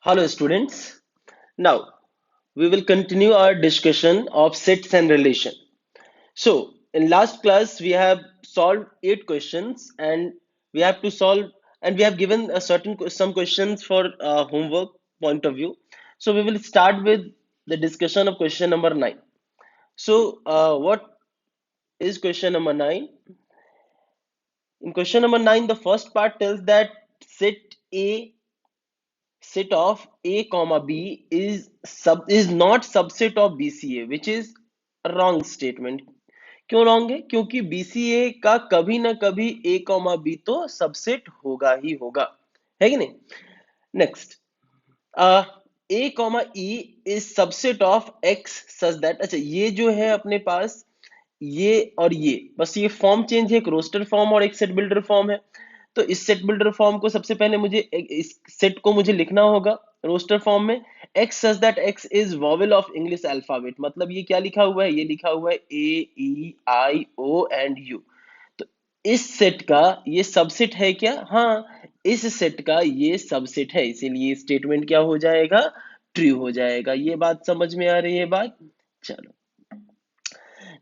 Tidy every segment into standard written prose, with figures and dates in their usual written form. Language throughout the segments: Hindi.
Hello, students. Now we will continue our discussion of sets and relation. So, in last class, we have solved 8 questions, and we have to solve, and we have given a some questions for homework point of view. So, we will start with the discussion of question number 9. So, what is question number 9? In question number 9, the first part tells that set A set of a comma b is not subset of bca, which is a wrong statement. क्यों रॉन्ग है? क्योंकि बीसीए का कभी ना कभी ए कॉमा बी तो सबसेट होगा ही होगा, है कि नहीं? Next, A comma E is subset of x such that, अच्छा ये जो है अपने पास, ये और ये बस ये फॉर्म चेंज है, एक रोस्टर फॉर्म और एक सेट बिल्डर फॉर्म है। तो इस सेट बिल्डर फॉर्म को सबसे पहले मुझे इस सेट को मुझे लिखना होगा रोस्टर फॉर्म में। X such that x is vowel of English alphabet, मतलब ये क्या लिखा हुआ है? ये लिखा हुआ है ए ई आई ओ एंड यू। तो इस सेट का ये सबसेट है क्या? हाँ, इस सेट का ये सबसेट है, इसीलिए स्टेटमेंट क्या हो जाएगा? ट्रू हो जाएगा। ये बात समझ में आ रही है बात? चलो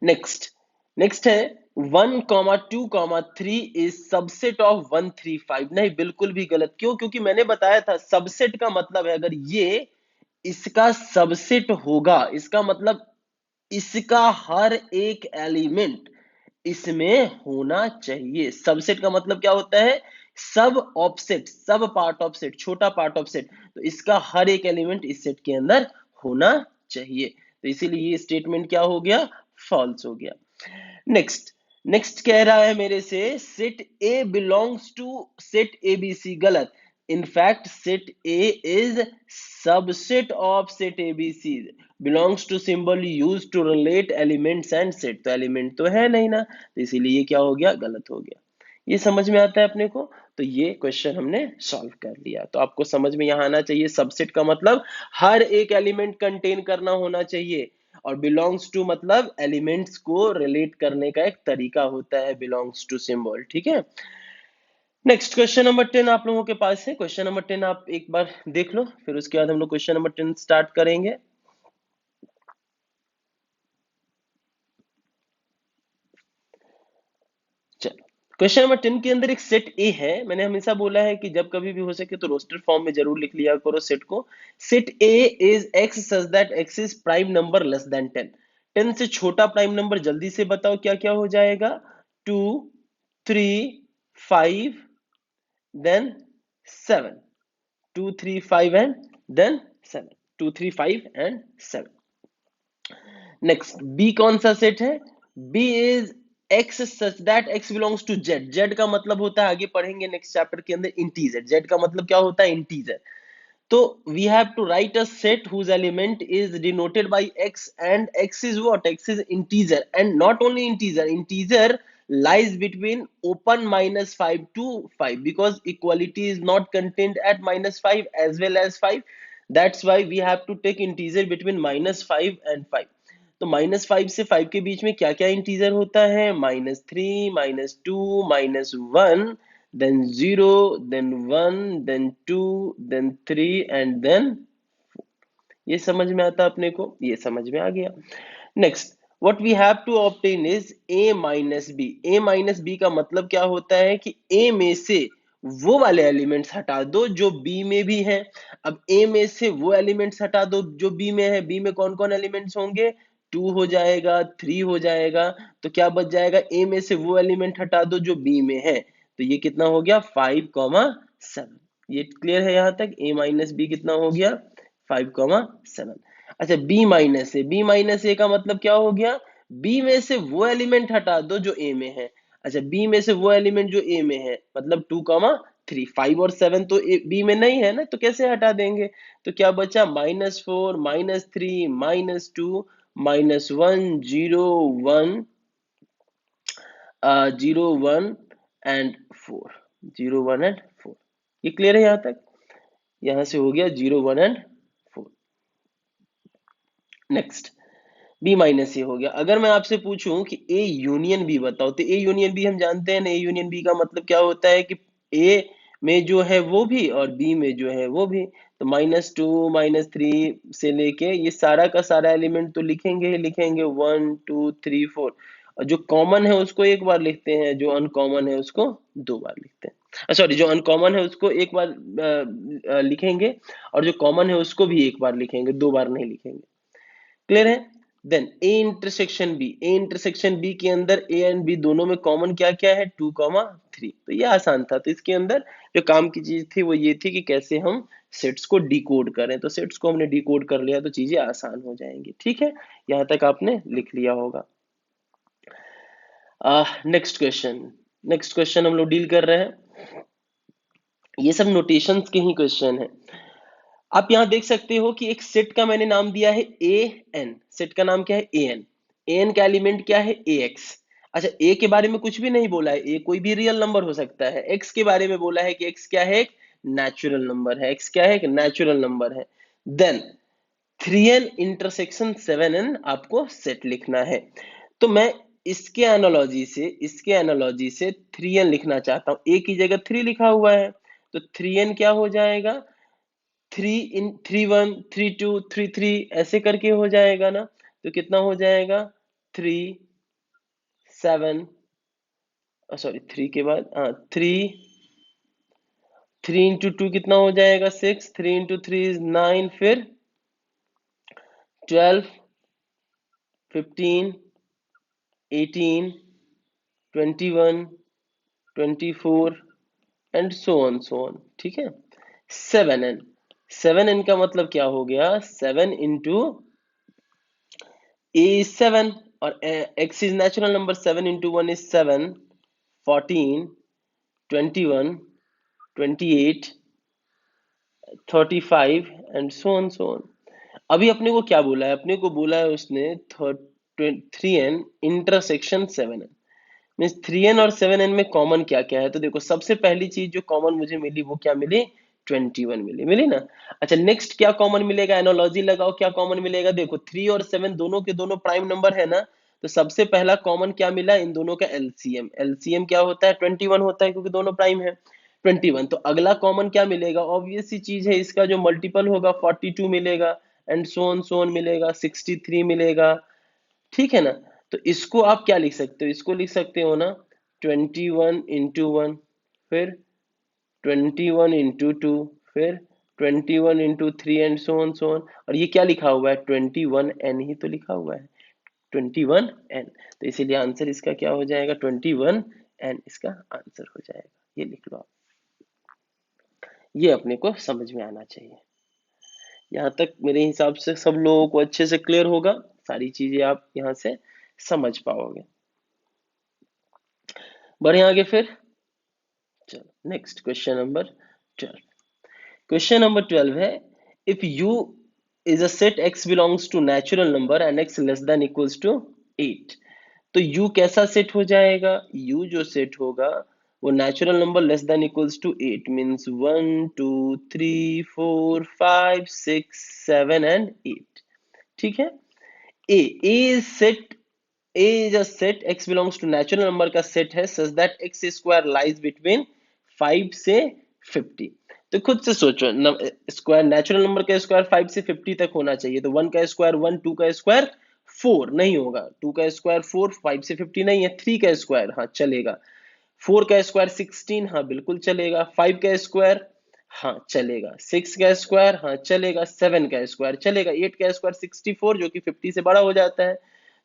नेक्स्ट, नेक्स्ट है 1,2,3 इज सबसेट ऑफ 1,3,5। नहीं, बिल्कुल भी गलत। क्यों? क्योंकि मैंने बताया था सबसेट का मतलब है अगर ये इसका सबसेट होगा, इसका मतलब इसका हर एक एलिमेंट इसमें होना चाहिए। सबसेट का मतलब क्या होता है? सब ऑफसेट, सब पार्ट ऑफ सेट, छोटा पार्ट ऑफ सेट। तो इसका हर एक एलिमेंट इस सेट के अंदर होना चाहिए। तो इसीलिए ये स्टेटमेंट क्या हो गया? फॉल्स हो गया। नेक्स्ट, नेक्स्ट कह रहा है मेरे से set A belongs to set A B C. गलत। In fact set A is subset of set A B C. Belongs to symbol use to relate elements and set, तो एलिमेंट तो है नहीं ना, तो इसीलिए ये क्या हो गया? गलत हो गया। ये समझ में आता है अपने को? तो ये क्वेश्चन हमने सॉल्व कर लिया। तो आपको समझ में यहाँ आना चाहिए सबसेट का मतलब हर एक एलिमेंट कंटेन करना होना चाहिए, और बिलोंग्स टू मतलब एलिमेंट्स को रिलेट करने का एक तरीका होता है, बिलोंग्स टू सिंबल। ठीक है। नेक्स्ट क्वेश्चन नंबर 10 आप लोगों के पास है। क्वेश्चन नंबर 10 आप एक बार देख लो, फिर उसके बाद हम लोग क्वेश्चन नंबर 10 स्टार्ट करेंगे। चलो, क्वेश्चन नंबर 10 के अंदर एक सेट ए है। मैंने हमेशा बोला है कि जब कभी भी हो सके तो रोस्टर फॉर्म में जरूर लिख लिया करो सेट को। Set A is X such that x is prime number less than 10। 10 से छोटा प्राइम नंबर जल्दी से बताओ क्या क्या हो जाएगा? 2, 3, 5, then 7। 2, 3, 5 and then 7। 2, 3, 5 and 7। Next, B कौन सा सेट है? B is X such that X belongs to Z. Z का मतलब होता है, आगे पढ़ेंगे नेक्स्ट चैप्टर के अंदर, इंटीजर। जेड का मतलब क्या होता है? इंटीजर। तो we have to write a set whose element is denoted by x, and x is what? X is integer, and not only integer, integer lies between open -5 to 5, because equality is not contained at -5 as well as 5. That's why we have to take integer between -5 and 5. तो -5 से 5 के बीच में क्या क्या इंटीजर होता है? -3, -2, -1, then 0, then 1, then 2, then 3 and then 4। ये समझ में आता अपने को? ये समझ में आ गया। Next, what we have to obtain is a minus B. a minus B का मतलब क्या होता है कि a में से वो वाले एलिमेंट्स हटा दो जो b में भी हैं। अब a में से वो एलिमेंट्स हटा दो जो b में है। b में कौन कौन एलिमेंट्स होंगे? 2 हो जाएगा, 3 हो जाएगा। तो क्या बच जाएगा? a में से वो एलिमेंट हटा दो जो b में है। तो ये कितना हो गया? 5,7। ये क्लियर है यहाँ तक? a माइनस बी कितना हो गया? 5,7। अच्छा, बी माइनस ए। बी माइनस ए का मतलब क्या हो गया? बी में से वो एलिमेंट हटा दो जो ए में है। अच्छा, बी में से वो एलिमेंट जो ए में है, मतलब 2,3। 5 और 7 तो बी में नहीं है ना, तो कैसे हटा देंगे? तो क्या बचा? -4, -3, -2, -1, 0, 1, 0, 1 एंड 4। 0, 1 एंड 4। ये क्लियर है यहाँ तक? यहाँ से हो गया 0, 1 एंड 4। नेक्स्ट, बी माइनस ए हो गया। अगर मैं आपसे पूछूं कि ए यूनियन बी बताओ, तो ए यूनियन बी हम जानते हैं ना, ए यूनियन बी का मतलब क्या होता है कि ए में जो है वो भी और बी में जो है वो भी। तो -2 -3 से लेके ये सारा का सारा एलिमेंट तो लिखेंगे ही लिखेंगे, 1 2 3 4। और जो कॉमन है उसको एक बार लिखते हैं, जो अनकॉमन है उसको दो बार लिखते हैं। सॉरी, जो अनकॉमन है उसको एक बार लिखेंगे, और जो कॉमन है उसको भी एक बार लिखेंगे, दो बार नहीं लिखेंगे। क्लियर है? Then A intersection B, A intersection B के अंदर ए एंड बी दोनों में कॉमन क्या क्या है, 2, 3। तो ये आसान था। तो इसके अंदर जो काम की चीज थी वो ये थी कि कैसे हम सेट्स को डिकोड करें। तो सेट्स को हमने डिकोड कर लिया तो चीजें आसान हो जाएंगी। ठीक है, यहां तक आपने लिख लिया होगा। नेक्स्ट क्वेश्चन, नेक्स्ट क्वेश्चन हम लोग डील कर रहे हैं, ये सब नोटेशंस के ही क्वेश्चन है। आप यहां देख सकते हो कि एक सेट का मैंने नाम दिया है ए एन। सेट का नाम क्या है, ए एन। ए एन का एलिमेंट क्या है, ए एक्स। अच्छा, ए के बारे में कुछ भी नहीं बोला है, ए कोई भी रियल नंबर हो सकता है। एक्स के बारे में बोला है कि एक्स क्या है, एक नेचुरल नंबर है। एक्स क्या है, एक नेचुरल नंबर है। देन 3n इंटरसेक्शन 7n आपको सेट लिखना है। तो मैं इसके एनालॉजी से 3n लिखना चाहता हूं। ए की जगह 3 लिखा हुआ है, तो 3n क्या हो जाएगा, 3 1 3 2 3 3 ऐसे करके हो जाएगा ना। तो कितना हो जाएगा, 3 7, सॉरी 3 के बाद 3 3 × 2 कितना हो जाएगा, 6। 3 × 3 इज 9, फिर 12 15 18 21 24 एंड सो ऑन। ठीक है। 7n, 7n का मतलब क्या हो गया, 7 × a is 7, और x is natural number, 7 × 1 is 7, 14 21 28 35 and so on. अभी अपने को क्या बोला है, अपने को बोला है उसने 3n intersection 7n। Means 3n और 7n में कॉमन क्या क्या है। तो देखो, सबसे पहली चीज जो कॉमन मुझे मिली वो क्या मिली, 21 मिली, मिली ना। अच्छा, नेक्स्ट क्या कॉमन मिलेगा, एनालॉजी लगाओ, क्या कॉमन मिलेगा। देखो 3 और 7 दोनों के दोनों प्राइम नंबर है ना। तो सबसे पहला कॉमन क्या मिला, इन दोनों का एलसीएम। एलसीएम क्या होता है, 21 होता है, क्योंकि दोनों प्राइम है 21। तो अगला कॉमन क्या मिलेगा, ऑब्वियस सी चीज है, इसका जो मल्टीपल होगा 42 मिलेगा, एंड सो ऑन मिलेगा, 63 मिलेगा। ठीक है ना। तो इसको आप क्या लिख सकते हो, इसको लिख सकते हो ना 21 × 1, फिर 21 × 2, फिर 21 × 3 एंड सो ऑन। और ये क्या लिखा हुआ है, 21n ही तो लिखा हुआ है, 21n। तो इसीलिए आंसर इसका क्या हो जाएगा, 21n इसका आंसर हो जाएगा। ये लिख लो आप, ये अपने को समझ में आना चाहिए। यहाँ तक मेरे हिसाब से सब लोगों को अच्छे से क्लियर होगा, सारी चीजें आप यहाँ से समझ पाओगे। बढ़े आगे फिर, चलो next question number 12। Question number 12 है, if u is a set x belongs to natural number and x less than equals to 8। तो u कैसा सेट हो जाएगा, u जो सेट होगा वो natural number less than equals to 8, means 1 2 3 4 5 6 7 and 8। ठीक है। a is set, a is a set x belongs to natural number का सेट है such that x square lies between 5 से 50। तो खुद से सोचो, स्क्वायर नेचुरल नंबर का स्क्वायर 5 से 50 तक होना चाहिए। तो 1 का स्क्वायर 1, 2 का स्क्वायर 4 नहीं होगा, 2 का स्क्वायर 4, 5 से 50 नहीं है। 3 का स्क्वायर हाँ चलेगा, 4 का स्क्वायर 16 हाँ बिल्कुल चलेगा, 5 का स्क्वायर हाँ चलेगा, 6 का स्क्वायर हाँ चलेगा, 7 का स्क्वायर चलेगा, 8 का स्क्वायर 64 जो कि 50 से बड़ा हो जाता है।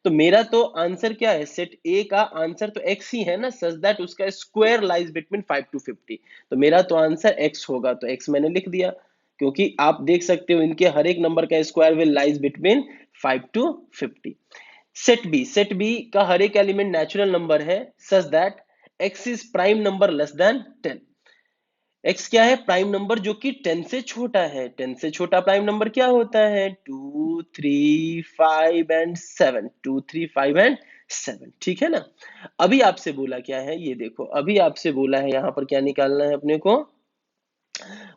तो मेरा तो आंसर क्या है, सेट ए का आंसर तो x ही है ना, सच दैट उसका स्क्वायर लाइज बिटवीन 5 to 50। तो मेरा तो आंसर x होगा, तो x मैंने लिख दिया, क्योंकि आप देख सकते हो इनके हर एक नंबर का square will lies between 5 to 50। Set B का हर एक एलिमेंट नेचुरल नंबर है such that x is prime number less than 10। x क्या है, प्राइम नंबर जो कि 10 से छोटा है। 10 से छोटा प्राइम नंबर क्या होता है, 2 3 5 एंड 7, 2 3 5 एंड 7। ठीक है ना। अभी आपसे बोला क्या है, ये देखो, अभी आपसे बोला है यहाँ पर क्या निकालना है अपने को,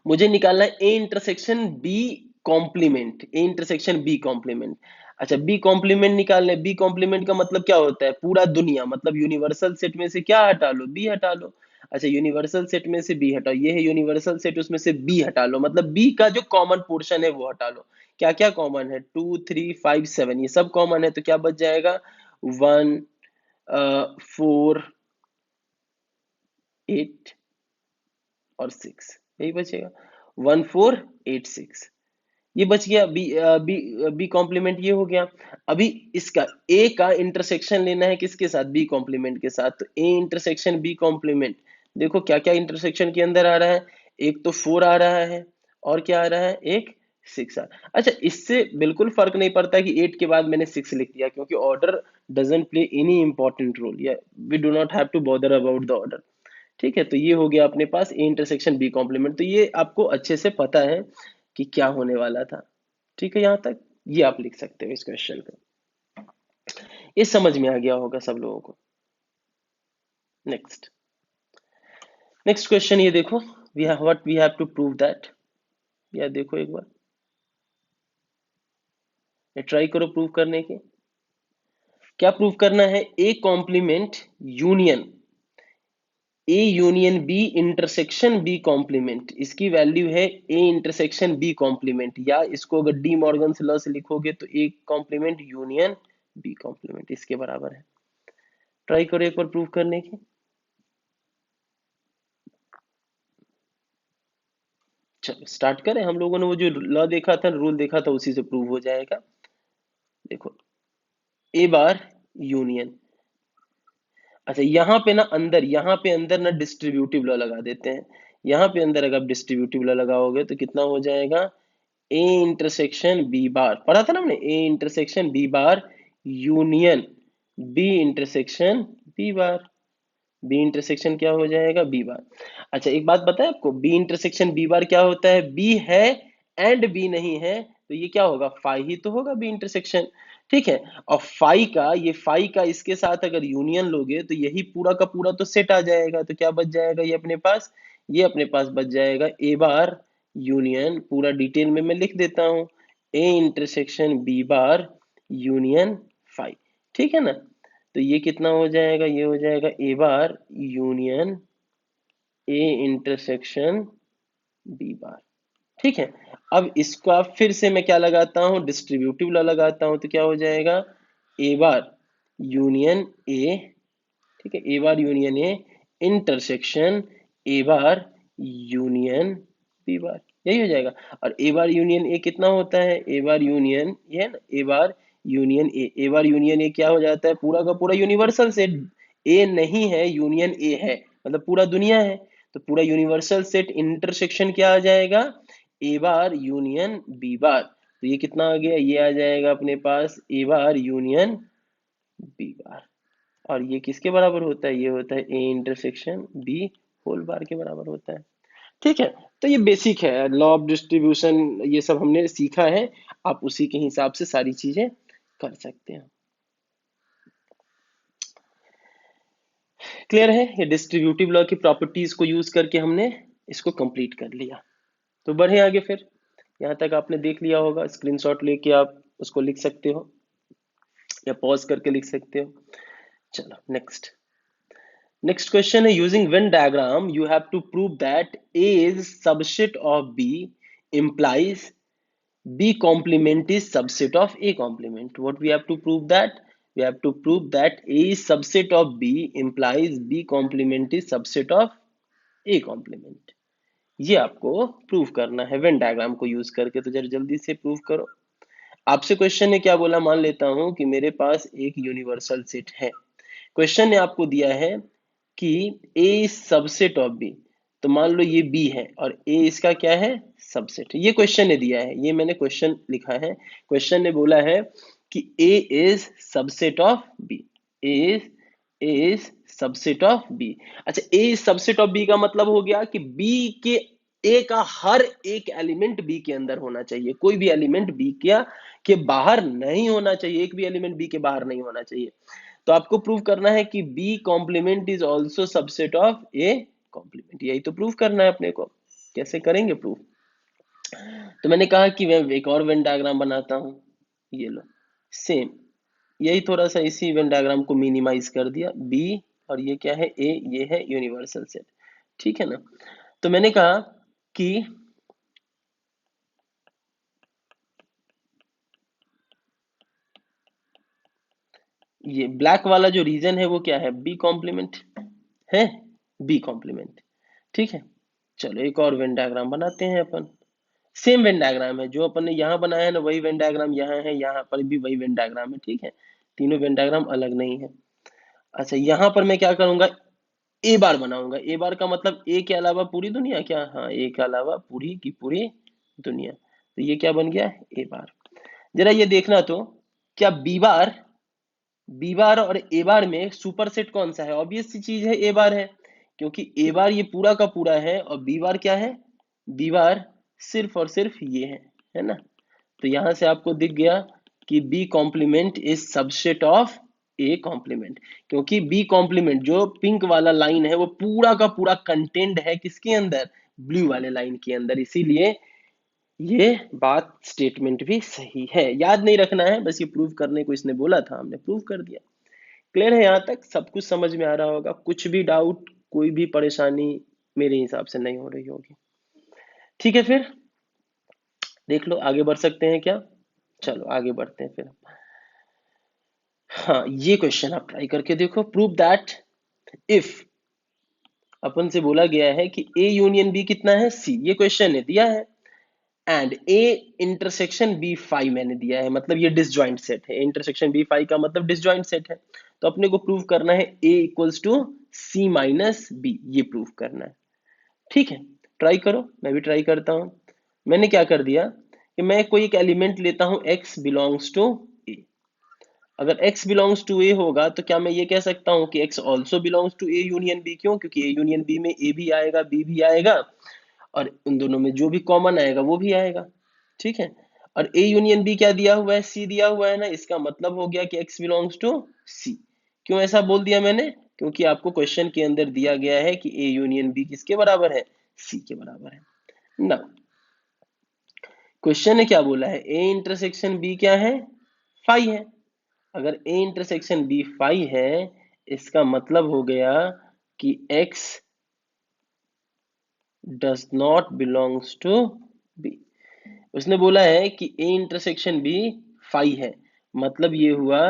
मुझे निकालना है A intersection B complement, A intersection B complement. अच्छा, बी कॉम्प्लीमेंट निकालना है। बी कॉम्प्लीमेंट का मतलब क्या होता है, पूरा दुनिया, मतलब यूनिवर्सल सेट में से क्या हटा लो, बी हटा लो। अच्छा, यूनिवर्सल सेट में से बी हटाओ, ये है यूनिवर्सल सेट, उसमें से बी हटा लो, मतलब बी का जो कॉमन पोर्शन है वो हटा लो। क्या क्या कॉमन है, 2 3 5 7, ये सब कॉमन है, तो क्या बच जाएगा, 1 4 8 और 6, यही बचेगा, 1 4 8 6, ये बच गया। बी बी बी कॉम्प्लीमेंट ये हो गया। अभी इसका ए का इंटरसेक्शन लेना है किसके साथ, बी कॉम्प्लीमेंट के साथ, तो ए इंटरसेक्शन बी कॉम्प्लीमेंट, देखो क्या क्या इंटरसेक्शन के अंदर आ रहा है, एक तो 4 आ रहा है, और क्या आ रहा है, एक 6 आ रहा है। अच्छा, इससे बिल्कुल फर्क नहीं पड़ता कि 8 के बाद मैंने 6 लिख दिया, क्योंकि order doesn't play any important role, या we do not have to bother about the order. ठीक है, तो ये हो गया अपने पास ए इंटरसेक्शन बी कॉम्प्लीमेंट, तो ये आपको अच्छे से पता है कि क्या होने वाला था। ठीक है, यहाँ तक ये आप लिख सकते हो इस क्वेश्चन को, ये समझ में आ गया होगा सब लोगों को। नेक्स्ट नेक्स्ट क्वेश्चन ये देखो, we have what we have to prove that, या देखो एक बार, ये ट्राई करो प्रूव करने की। क्या प्रूव करना है, A complement union, A union B intersection B complement, इसकी वैल्यू है ए इंटरसेक्शन बी कॉम्प्लीमेंट, या इसको अगर डी मॉर्गन से लॉ से लिखोगे तो A complement union B complement, इसके बराबर है। ट्राई करो एक बार प्रूव करने की। चलो स्टार्ट करें, हम लोगों ने वो जो लॉ देखा था, रूल देखा था, उसी से प्रूव हो जाएगा। देखो, ए बार यूनियन, अच्छा यहाँ पे ना अंदर, यहाँ पे अंदर ना डिस्ट्रीब्यूटिव लॉ लगा देते हैं। यहाँ पे अंदर अगर आप डिस्ट्रीब्यूटिव लॉ लगाओगे तो कितना हो जाएगा, ए इंटरसेक्शन बी बार, पढ़ा था ना हमने, A intersection B bar union B intersection B bar, B intersection क्या हो जाएगा, बी बार। अच्छा एक बात बताए आपको, बी इंटरसेक्शन बी बार क्या होता है, बी है एंड बी नहीं है, तो ये क्या होगा, फाई ही तो होगा बी इंटरसेक्शन। ठीक है, और फाई का, ये फाई का इसके साथ अगर यूनियन लोगे तो यही पूरा का पूरा तो सेट आ जाएगा, तो क्या बच जाएगा ये अपने पास, ये अपने पास बच जाएगा ए बार यूनियन, पूरा डिटेल में मैं लिख देता हूं, A intersection B bar union phi. ठीक है ना, तो ये कितना हो जाएगा, ये हो जाएगा A bar union A intersection B bar. ठीक है, अब इसका फिर से मैं क्या लगाता हूं, डिस्ट्रीब्यूटिव लॉ लगाता हूं, तो क्या हो जाएगा, ए बार यूनियन ए, ठीक है, A bar union A intersection A bar union B bar, यही हो जाएगा। और ए बार यूनियन ए कितना होता है, ए बार यूनियन, ये है ना, ए बार यूनियन ए, ए बार यूनियन ए क्या हो जाता है, पूरा का पूरा यूनिवर्सल सेट, ए नहीं है यूनियन ए है, मतलब पूरा दुनिया है, तो पूरा यूनिवर्सल सेट इंटरसेक्शन क्या आ जाएगा, ए बार यूनियन बी बार, तो ये कितना आ गया, ये आ जाएगा अपने पास ए बार यूनियन बी बार, और ये किसके बराबर होता है, ये होता है A intersection B whole bar के बराबर होता है। ठीक है, तो ये बेसिक है, लॉ ऑफ डिस्ट्रीब्यूशन ये सब हमने सीखा है, आप उसी के हिसाब से सारी चीजें कर सकते हैं। क्लियर है, ये डिस्ट्रीब्यूटिव लॉ की प्रॉपर्टीज को यूज करके हमने इसको कंप्लीट कर लिया। तो बढ़े आगे फिर, यहाँ तक आपने देख लिया होगा, स्क्रीनशॉट लेके आप उसको लिख सकते हो या पॉज करके लिख सकते हो। चलो नेक्स्ट, नेक्स्ट क्वेश्चन है, using Venn diagram you have to prove that A is subset of B implies B complement is subset of A complement. What we have to prove that? We have to prove that A is subset of B implies B complement is subset of A complement. ये आपको प्रूव करना है वेन डायग्राम को यूज करके, तो जरा जल्दी से प्रूव करो। आपसे क्वेश्चन ने क्या बोला, मान लेता हूं कि मेरे पास एक यूनिवर्सल सेट है, क्वेश्चन ने आपको दिया है कि A is subset of B, तो मान लो ये बी है और ए इसका क्या है, सबसेट, ये क्वेश्चन ने दिया है, ये मैंने क्वेश्चन लिखा है, क्वेश्चन ने बोला है कि A is subset of B, A is subset of B. अच्छा, A is subset of B का मतलब हो गया कि बी के, ए का हर एक एलिमेंट बी के अंदर होना चाहिए, कोई भी एलिमेंट बी के बाहर नहीं होना चाहिए, एक भी एलिमेंट बी के बाहर नहीं होना चाहिए। तो आपको प्रूव करना है कि B complement is also subset of A complement, यही तो प्रूव करना है अपने को। कैसे करेंगे प्रूव, तो मैंने कहा कि मैं एक और वेन डायग्राम बनाता हूं, ये लो सेम, यही थोड़ा सा इसी वेन डायग्राम को मिनिमाइज कर दिया, बी और ये क्या है, ए, ये है यूनिवर्सल सेट, ठीक है ना। तो मैंने कहा कि ये ब्लैक वाला जो रीजन है वो क्या है, बी कॉम्प्लीमेंट है, बी कॉम्प्लीमेंट। ठीक है, चलो एक और वेन डायग्राम बनाते हैं अपन। सेम वेन डायग्राम है, जो अपन ने यहाँ बनाया है ना वही वेन डायग्राम यहाँ है, यहाँ पर भी वही वेन डायग्राम है। ठीक है, तीनों वेन डायग्राम अलग नहीं है। अच्छा, यहाँ पर मैं क्या करूंगा, ए बार बनाऊंगा। ए बार का मतलब ए के अलावा पूरी दुनिया क्या, हाँ ए के अलावा पूरी की पूरी दुनिया। तो ये क्या बन गया, ए बार। जरा ये देखना तो, क्या बी बार और ए बार में सुपरसेट कौन सा है, ऑब्वियस सी चीज है ए बार है, क्योंकि ए बार ये पूरा का पूरा है और बी बार क्या है, बी बार सिर्फ और सिर्फ ये है ना। तो यहां से आपको दिख गया कि B complement is subset of A complement, क्योंकि बी कॉम्प्लीमेंट जो पिंक वाला लाइन है वो पूरा का पूरा कंटेंट है किसके अंदर, ब्लू वाले लाइन के अंदर, इसीलिए ये बात स्टेटमेंट भी सही है। याद नहीं रखना है, बस ये प्रूव करने को इसने बोला था, हमने प्रूव कर दिया। क्लियर है, यहाँ तक सब कुछ समझ में आ रहा होगा, कुछ भी डाउट कोई भी परेशानी मेरे हिसाब से नहीं हो रही होगी। ठीक है, फिर देख लो आगे बढ़ सकते हैं क्या, चलो आगे बढ़ते हैं फिर। हाँ, ये क्वेश्चन आप ट्राई करके देखो। प्रूव दैट इफ, अपन से बोला गया है कि ए यूनियन बी कितना है, सी, ये क्वेश्चन ने दिया है, and A intersection B five मैंने दिया है, मतलब ये डिसजॉइंट सेट है। इंटरसेक्शन बी फाइव का मतलब डिसजॉइंट सेट है। तो अपने को प्रूव करना है A equals to C minus B, ये प्रूव करना है। ठीक है, ट्राई करो, मैं भी ट्राई करता हूं। मैंने क्या कर दिया कि मैं कोई एक एलिमेंट लेता हूं x बिलोंग्स टू ए। अगर x बिलोंग्स टू ए होगा तो क्या मैं ये कह सकता हूं कि x also belongs to A union B, क्यों, क्योंकि ए यूनियन बी में ए भी आएगा बी भी आएगा, और उन दोनों में जो भी कॉमन आएगा वो भी आएगा। ठीक है, और ए यूनियन बी क्या दिया हुआ है, सी दिया हुआ है ना, इसका मतलब हो गया कि x बिलोंग्स टू सी। क्यों ऐसा बोल दिया मैंने, क्योंकि आपको क्वेश्चन के अंदर दिया गया है कि ए यूनियन बी किसके बराबर है, सी के बराबर है ना। क्वेश्चन ने क्या बोला है, ए इंटरसेक्शन बी क्या है, फाई है। अगर ए इंटरसेक्शन बी फाई है, इसका मतलब हो गया कि x does not belongs to B. उसने बोला है कि ए इंटरसेक्शन बी फाई है, मतलब ये हुआ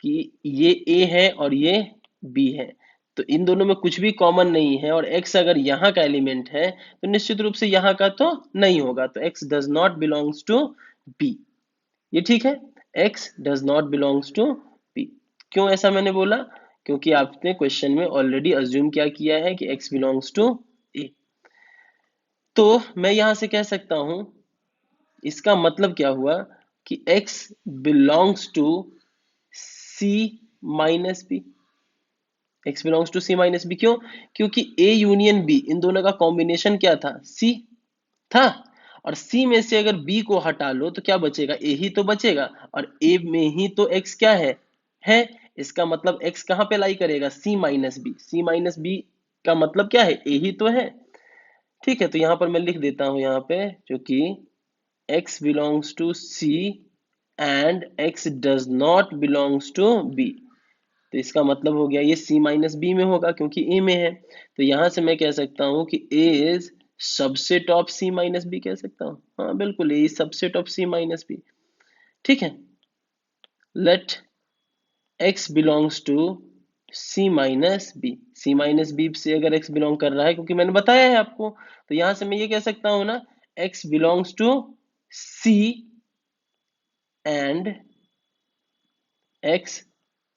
कि ये ए है और ये बी है, तो इन दोनों में कुछ भी कॉमन नहीं है, और x अगर यहाँ का एलिमेंट है तो निश्चित रूप से यहाँ का तो नहीं होगा, तो x does not belongs to B. ये ठीक है, x does not belongs to B. क्यों ऐसा मैंने बोला, क्योंकि आपने क्वेश्चन में ऑलरेडी अज्यूम क्या किया है कि x बिलोंग्स टू ए। तो मैं यहां से कह सकता हूं, इसका मतलब क्या हुआ कि x belongs to c minus B. x belongs to C minus B, क्यों, क्योंकि a यूनियन b इन दोनों का कॉम्बिनेशन क्या था, c था, और C में से अगर B को हटा लो तो क्या बचेगा, A ही तो बचेगा, और A में ही तो X क्या है। इसका मतलब X कहाँ पे लाई करेगा, C minus B. C minus B का मतलब क्या है, A ही तो है। ठीक है, तो यहां पर मैं लिख देता हूं यहाँ पे, जो कि X belongs to C and X does not belongs to B। तो इसका मतलब हो गया ये C माइनस बी में होगा क्योंकि A में है। तो यहां से मैं कह सकता हूं कि A is subset of C minus B, कह सकता हूं, हाँ बिल्कुल A is subset of C minus B. ठीक है, let X belongs to C minus B. C minus B से अगर X बिलोंग कर रहा है, क्योंकि मैंने बताया है आपको, तो यहां से मैं ये कह सकता हूं ना, X belongs to C and X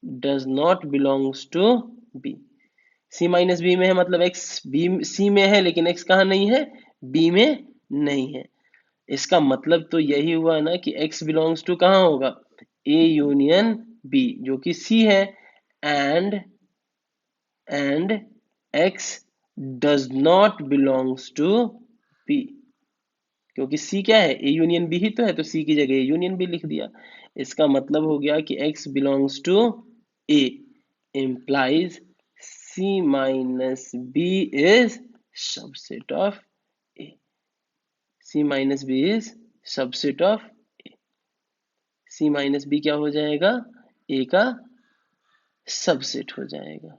does not belongs to B। C minus B में है, मतलब एक्स बी सी में है, लेकिन एक्स कहाँ नहीं है, बी में नहीं है। इसका मतलब तो यही हुआ ना कि एक्स बिलोंग्स टू कहाँ होगा, ए यूनियन बी, जो कि सी है, and and X does not belongs to B, क्योंकि सी क्या है, ए यूनियन बी ही तो है, तो सी की जगह ए यूनियन बी लिख दिया। इसका मतलब हो गया कि X belongs to A implies C minus B is subset of A. C minus B is subset of A. C minus B क्या हो जाएगा, A का सबसेट हो जाएगा।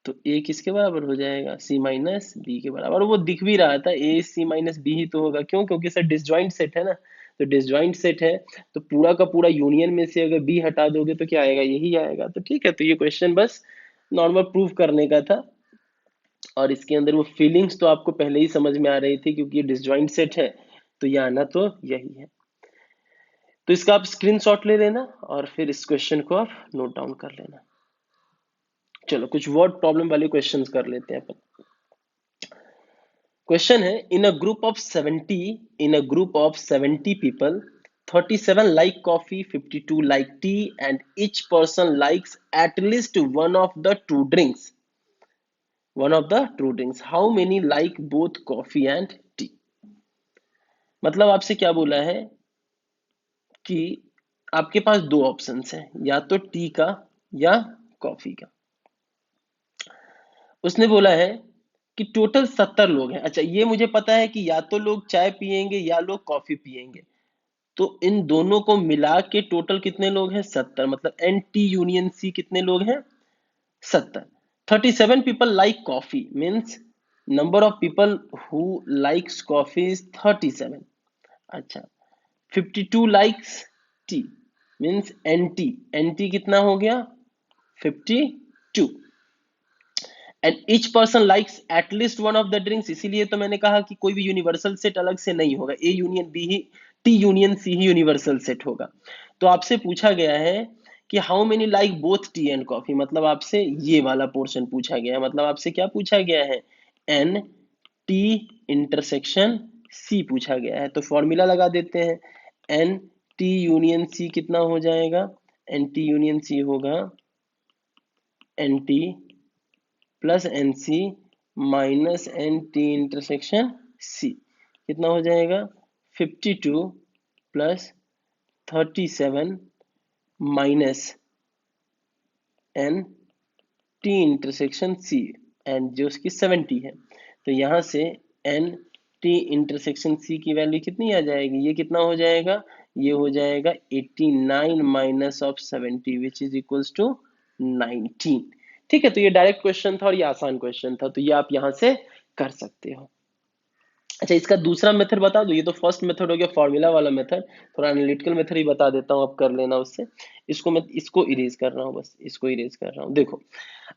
तो ए किसके बराबर हो जाएगा, सी माइनस बी के बराबर। और वो दिख भी रहा था, ए सी माइनस बी ही तो होगा, क्यों, क्योंकि सर डिसजॉइंट सेट है ना। तो डिसजॉइंट सेट है तो पूरा का पूरा यूनियन में से अगर बी हटा दोगे तो क्या आएगा, यही आएगा। तो ठीक है, तो ये क्वेश्चन बस नॉर्मल प्रूव करने का था। और इसके अंदर वो फीलिंग्स तो आपको पहले ही समझ में आ रही थी, क्योंकि ये डिसजॉइंट सेट है तो ये आना तो यही है। तो इसका आप स्क्रीनशॉट ले लेना और फिर इस क्वेश्चन को आप नोट डाउन कर लेना। चलो कुछ वर्ड प्रॉब्लम वाले क्वेश्चंस कर लेते हैं अपन। क्वेश्चन है, in a group of 70 people, 37 like coffee, 52 like tea, and each person likes at least one of the two drinks. How many like both coffee and tea? मतलब आपसे क्या बोला है कि आपके पास दो ऑप्शंस हैं, या तो टी का या कॉफी का। उसने बोला है कि टोटल 70 लोग हैं। अच्छा, ये मुझे पता है कि या तो लोग चाय पियेंगे या लोग कॉफी पियेंगे, तो इन दोनों को मिला के टोटल कितने लोग हैं, 70। मतलब एन टी यूनियन सी कितने लोग हैं, 70। 37 people like coffee means number of people who likes coffee is 37। अच्छा, 52 likes tea means N T कितना हो गया, 52। And each person likes at least one of the drinks, इसीलिए तो मैंने कहा कि कोई भी यूनिवर्सल सेट अलग से नहीं होगा, ए यूनियन बी ही, टी यूनियन सी ही यूनिवर्सल सेट होगा। तो आपसे पूछा गया है कि how many like both tea and coffee, मतलब आपसे ये वाला पोर्शन पूछा गया है। मतलब आपसे क्या पूछा गया है, एन टी इंटरसेक्शन सी पूछा गया है। तो फॉर्मूला लगा देते हैं, एन टी यूनियन सी कितना हो जाएगा, एन टी यूनियन सी होगा N T plus N C minus N T intersection C, कितना हो जाएगा, 52 plus 37 minus N T intersection C, and जो उसकी 70 है। तो यहाँ से एन टी इंटरसेक्शन सी की वैल्यू कितनी आ जाएगी, ये कितना हो जाएगा, ये हो जाएगा 89 minus of 70 which is equals to 19। ठीक है, तो ये डायरेक्ट क्वेश्चन था और ये आसान क्वेश्चन था, तो ये आप यहाँ से कर सकते हो। अच्छा, इसका दूसरा मेथड बता दो। ये तो फर्स्ट मेथड हो गया फॉर्मूला वाला मेथड, थोड़ा एनालिटिकल मेथड ही बता देता हूँ, आप कर लेना उससे। इसको मैं इसको इरेज कर रहा हूँ, बस इसको इरेज कर रहा हूँ। देखो,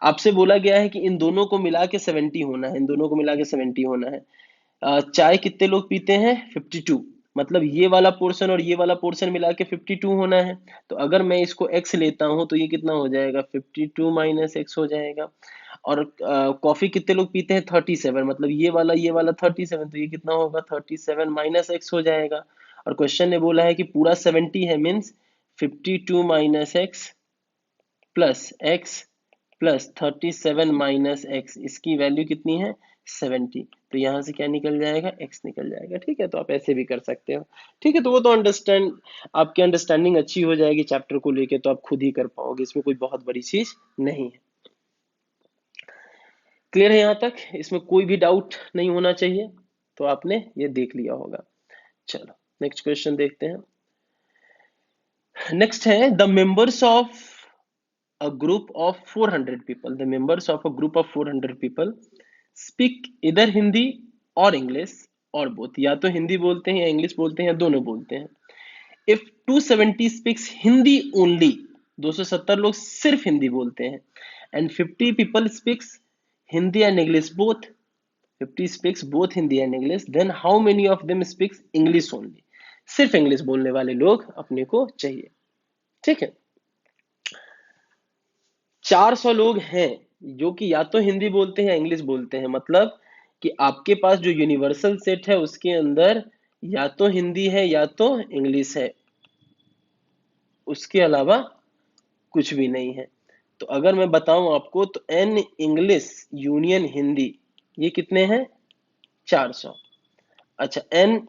आपसे बोला गया है कि इन दोनों को मिला के 70 होना है, इन दोनों को मिला के 70 होना है। चाय कितने लोग पीते हैं, 52। मतलब ये वाला पोर्शन और ये वाला पोर्शन मिला के 52 होना है। तो अगर मैं इसको x लेता हूं तो ये कितना हो जाएगा, 52 माइनस एक्स हो जाएगा। और कॉफी कितने लोग पीते हैं, 37। मतलब ये वाला 37, तो ये कितना होगा, 37 माइनस एक्स हो जाएगा। और क्वेश्चन ने बोला है कि पूरा 70 है, means 52 minus x plus x plus 37 minus x, इसकी वैल्यू कितनी है, 70। तो यहाँ से क्या निकल जाएगा, x निकल जाएगा। ठीक है, तो आप ऐसे भी कर सकते हो। ठीक है, तो वो तो आपकी अंडरस्टैंडिंग अच्छी हो जाएगी चैप्टर को लेके, तो आप खुद ही कर पाओगे, इसमें कोई बहुत बड़ी चीज नहीं है। क्लियर है यहाँ तक, इसमें कोई भी डाउट नहीं होना चाहिए। तो आपने ये देख लिया होगा। चलो नेक्स्ट क्वेश्चन देखते हैं। नेक्स्ट है, the members of a group of 400 people, the members of a group of 400 people speak either Hindi or English or both, या तो हिंदी बोलते हैं या इंग्लिश बोलते हैं या दोनों बोलते हैं। If 270 speaks Hindi only, 270 लोग सिर्फ हिंदी बोलते हैं, and 50 people speaks Hindi and English both, 50 speaks both Hindi and English, then how many of them speaks English only? सिर्फ इंग्लिश बोलने वाले लोग अपने को चाहिए। ठीक है, 400 लोग हैं जो कि या तो हिंदी बोलते हैं या इंग्लिश बोलते हैं। मतलब कि आपके पास जो यूनिवर्सल सेट है उसके अंदर या तो हिंदी है या तो इंग्लिश है, उसके अलावा कुछ भी नहीं है। तो अगर मैं बताऊं आपको तो एन इंग्लिश यूनियन हिंदी ये कितने हैं, 400। अच्छा, एन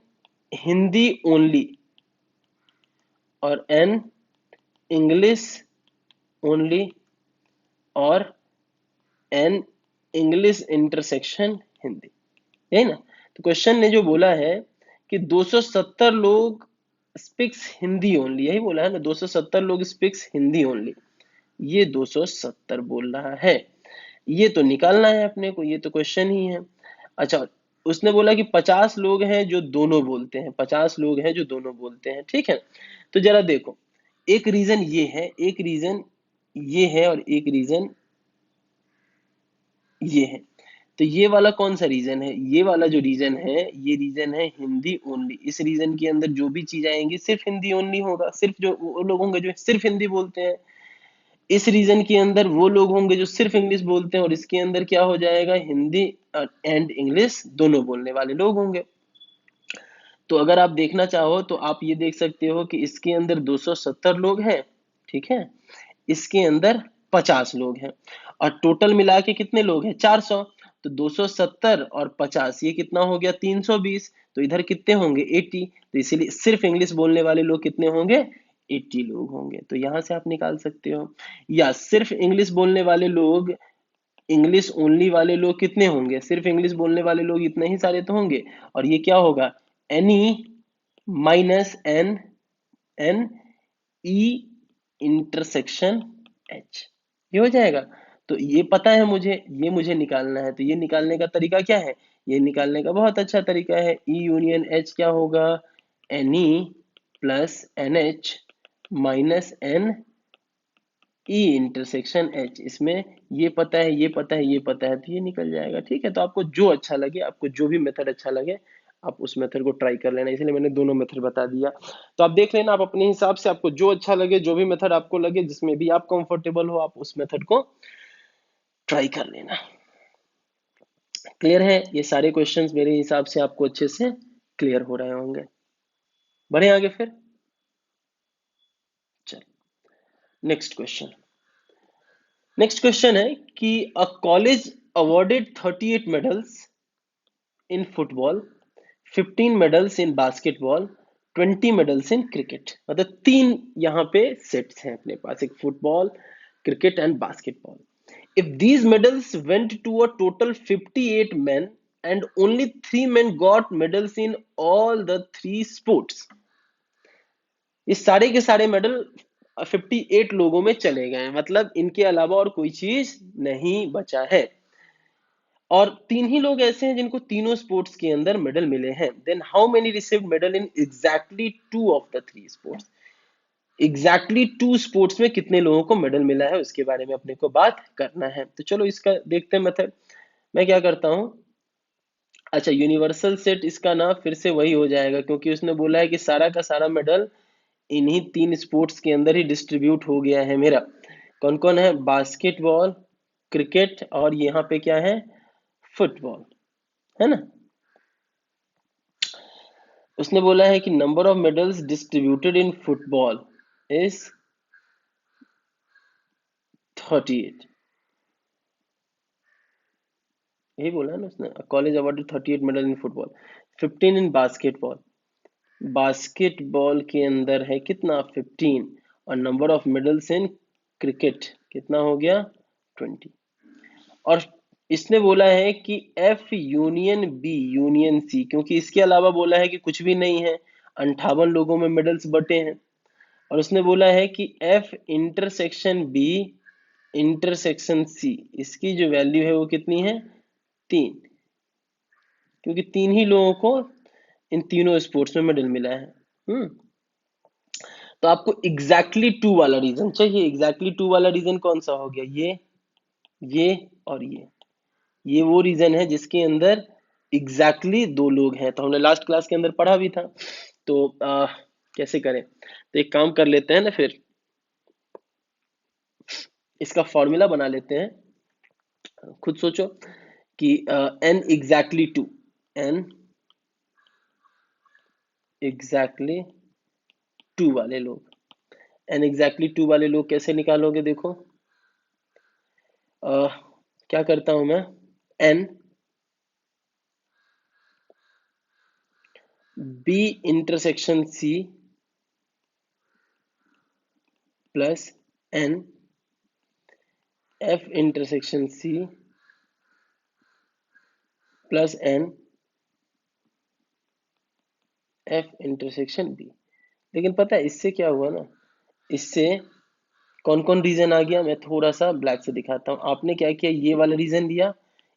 हिंदी ओनली और एन इंग्लिश ओनली और एन इंग्लिश इंटरसेक्शन हिंदी, यही ना। तो क्वेश्चन ने जो बोला है कि 270 लोग स्पीक्स हिंदी ओनली, यही बोला है ना, 270 लोग स्पीक्स हिंदी ओनली, ये 270 बोल रहा है। ये तो निकालना है अपने को, ये तो क्वेश्चन ही है। अच्छा, उसने बोला कि 50 लोग हैं जो दोनों बोलते हैं, 50 लोग हैं जो दोनों बोलते हैं, ठीक है। तो जरा देखो, एक रीजन ये है, एक रीजन ये है, और एक रीजन ये है। तो ये वाला कौन सा रीजन है? ये वाला जो रीजन है, ये रीजन है हिंदी ओनली। इस रीजन के अंदर जो भी चीज आएंगी सिर्फ हिंदी ओनली होगा, सिर्फ जो वो लोग होंगे जो सिर्फ हिंदी बोलते हैं। इस रीजन के अंदर वो लोग होंगे जो सिर्फ इंग्लिश बोलते हैं, और इसके अंदर क्या हो जाएगा, हिंदी एंड इंग्लिश दोनों बोलने वाले लोग होंगे। तो अगर आप देखना चाहो तो आप ये देख सकते हो कि इसके अंदर 270 लोग हैं, ठीक है, इसके अंदर 50 लोग हैं, और टोटल मिला के कितने लोग हैं, 400। तो 270 और 50 ये कितना हो गया, 320। तो इधर कितने होंगे, 80। तो इसीलिए सिर्फ इंग्लिश बोलने वाले लोग कितने होंगे, 80 लोग होंगे। तो यहां से आप निकाल सकते हो। या सिर्फ इंग्लिश बोलने वाले लोग, इंग्लिश ओनली वाले लोग कितने होंगे, सिर्फ इंग्लिश बोलने वाले लोग इतने ही सारे तो होंगे। और ये क्या होगा, any minus N, N E intersection H, ये हो जाएगा। तो ये पता है मुझे, ये मुझे निकालना है। तो ये निकालने का तरीका क्या है, ये निकालने का बहुत अच्छा तरीका है। ई यूनियन एच क्या होगा, N E plus N H minus N E intersection H. इसमें ये पता है, ये पता है, ये पता है, तो ये निकल जाएगा, ठीक है। तो आपको जो अच्छा लगे, आपको जो भी मेथड अच्छा लगे, आप उस मेथड को ट्राई कर लेना। इसलिए मैंने दोनों मेथड बता दिया। तो आप देख लेना, आप अपने हिसाब से आपको जो अच्छा लगे, जो भी मेथड आपको लगे, जिसमें भी आप कंफर्टेबल हो, आप उस मेथड को ट्राई कर लेना। क्लियर है? ये सारे क्वेश्चंस मेरे हिसाब से आपको अच्छे से क्लियर हो रहे होंगे। बढ़े आगे फिर। चल, नेक्स्ट क्वेश्चन। नेक्स्ट क्वेश्चन है कि a college awarded 38 medals in football, 15 medals in basketball, 20 medals in cricket. मतलब तीन यहाँ पे सेट्स हैं अपने पास, एक football, cricket and basketball. If these medals went to a total 58 men and only 3 men got medals in all the 3 sports, ये सारे के सारे मेडल 58 लोगों में चले गए हैं, मतलब इनके अलावा और कोई चीज नहीं बचा है। और तीन ही लोग ऐसे हैं जिनको तीनों स्पोर्ट्स के अंदर मेडल मिले हैं। Then how many received medal in exactly 2 of the 3 sports. Exactly 2 sports में कितने लोगों को मेडल मिला है, उसके बारे में अपने को बात करना है। तो चलो इसका देखते हैं मेथड। मैं क्या करता हूं, अच्छा, यूनिवर्सल सेट इसका ना फिर से वही हो जाएगा, क्योंकि उसने बोला है कि सारा का सारा मेडल इन्हीं 3 स्पोर्ट्स के अंदर ही डिस्ट्रीब्यूट हो गया है मेरा। कौन कौन है, बास्केटबॉल, क्रिकेट, और यहाँ पे क्या है, फुटबॉल, है ना। उसने बोला है कि number of medals distributed in football is 38। यही बोला है ना उसने, college awarded 38 medal in football, 15 in basketball. Basketball के अंदर है कितना, 15। और number of medals in cricket कितना हो गया, 20। और इसने बोला है कि F union B union C, क्योंकि इसके अलावा बोला है कि कुछ भी नहीं है, 58 लोगों में मेडल्स बटे हैं। और उसने बोला है कि F intersection B intersection C, इसकी जो वैल्यू है वो कितनी है, 3, क्योंकि 3 ही लोगों को इन तीनों स्पोर्ट्स में मेडल मिला है। हम्म। तो आपको एग्जैक्टली टू वाला रीजन चाहिए। एग्जैक्टली टू वाला रीजन कौन सा हो गया, ये और ये वो रीजन है जिसके अंदर एग्जैक्टली 2 लोग हैं। तो हमने लास्ट क्लास के अंदर पढ़ा भी था। तो कैसे करें, तो एक काम कर लेते हैं ना, फिर इसका फॉर्मूला बना लेते हैं। खुद सोचो कि N exactly two, N exactly two वाले लोग, एन एग्जैक्टली टू वाले लोग कैसे निकालोगे, देखो। क्या करता हूं मैं, N B intersection C plus N F intersection C plus N F intersection B. लेकिन पता है इससे क्या हुआ ना, इससे कौन कौन रीजन आ गया, मैं थोड़ा सा ब्लैक से दिखाता हूँ। आपने क्या किया, ये वाला रीजन लिया,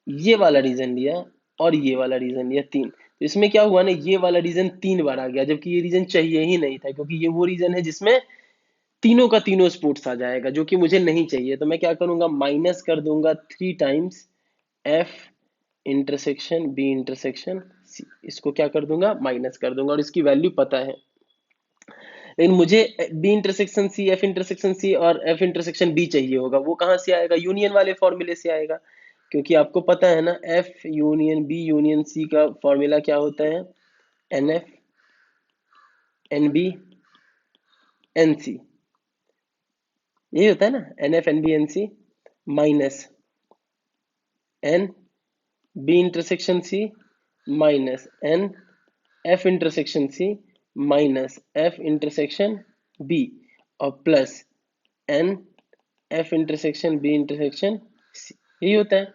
ये वाला रीजन लिया और ये वाला रीजन लिया, तीन। तो इसमें क्या हुआ ना, ये वाला रीजन 3 बार आ गया, जबकि ये रीजन चाहिए ही नहीं था, क्योंकि ये वो रीजन है जिसमें तीनों का तीनों स्पोर्ट्स आ जाएगा, जो कि मुझे नहीं चाहिए। तो मैं क्या करूंगा, माइनस कर दूंगा 3 times F intersection B intersection C. इसको क्या कर दूंगा, माइनस कर दूंगा, और इसकी वैल्यू पता है। लेकिन मुझे B intersection C, F intersection C और एफ इंटरसेक्शन बी चाहिए होगा। वो कहाँ से आएगा, यूनियन वाले फॉर्मूले से आएगा। क्योंकि आपको पता है ना, F union B union C का फॉर्मूला क्या होता है, n F n B n C. यही होता है ना, n F n B n C minus n B intersection C minus n F intersection C minus F intersection B और plus N F intersection B intersection C. यही होता है।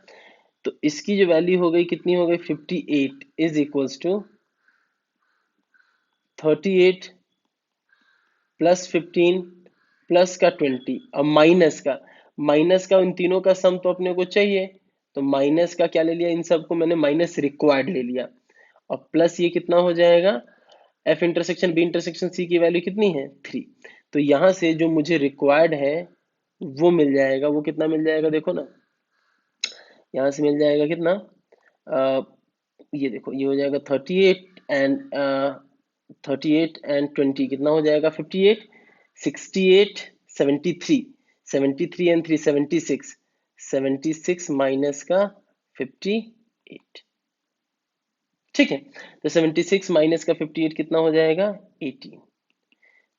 तो इसकी जो वैल्यू हो गई, कितनी हो गई, 58 is equals to 38 plus 15 plus का 20 और माइनस का इन तीनों का सम तो अपने को चाहिए। तो माइनस का क्या ले लिया, इन सबको मैंने माइनस रिक्वायर्ड ले लिया। और प्लस ये कितना हो जाएगा, F intersection B intersection C की वैल्यू कितनी है, 3। तो यहां से जो मुझे रिक्वायर्ड है वो मिल जाएगा। वो कितना मिल जाएगा, देखो ना, यहाँ से मिल जाएगा कितना, अ, ये देखो, ये हो जाएगा 38 एंड 20 कितना हो जाएगा, 58, 68, 73, 73 एंड 3 76, 76 माइनस का 58। ठीक है, तो 76 माइनस का 58 कितना हो जाएगा, 18।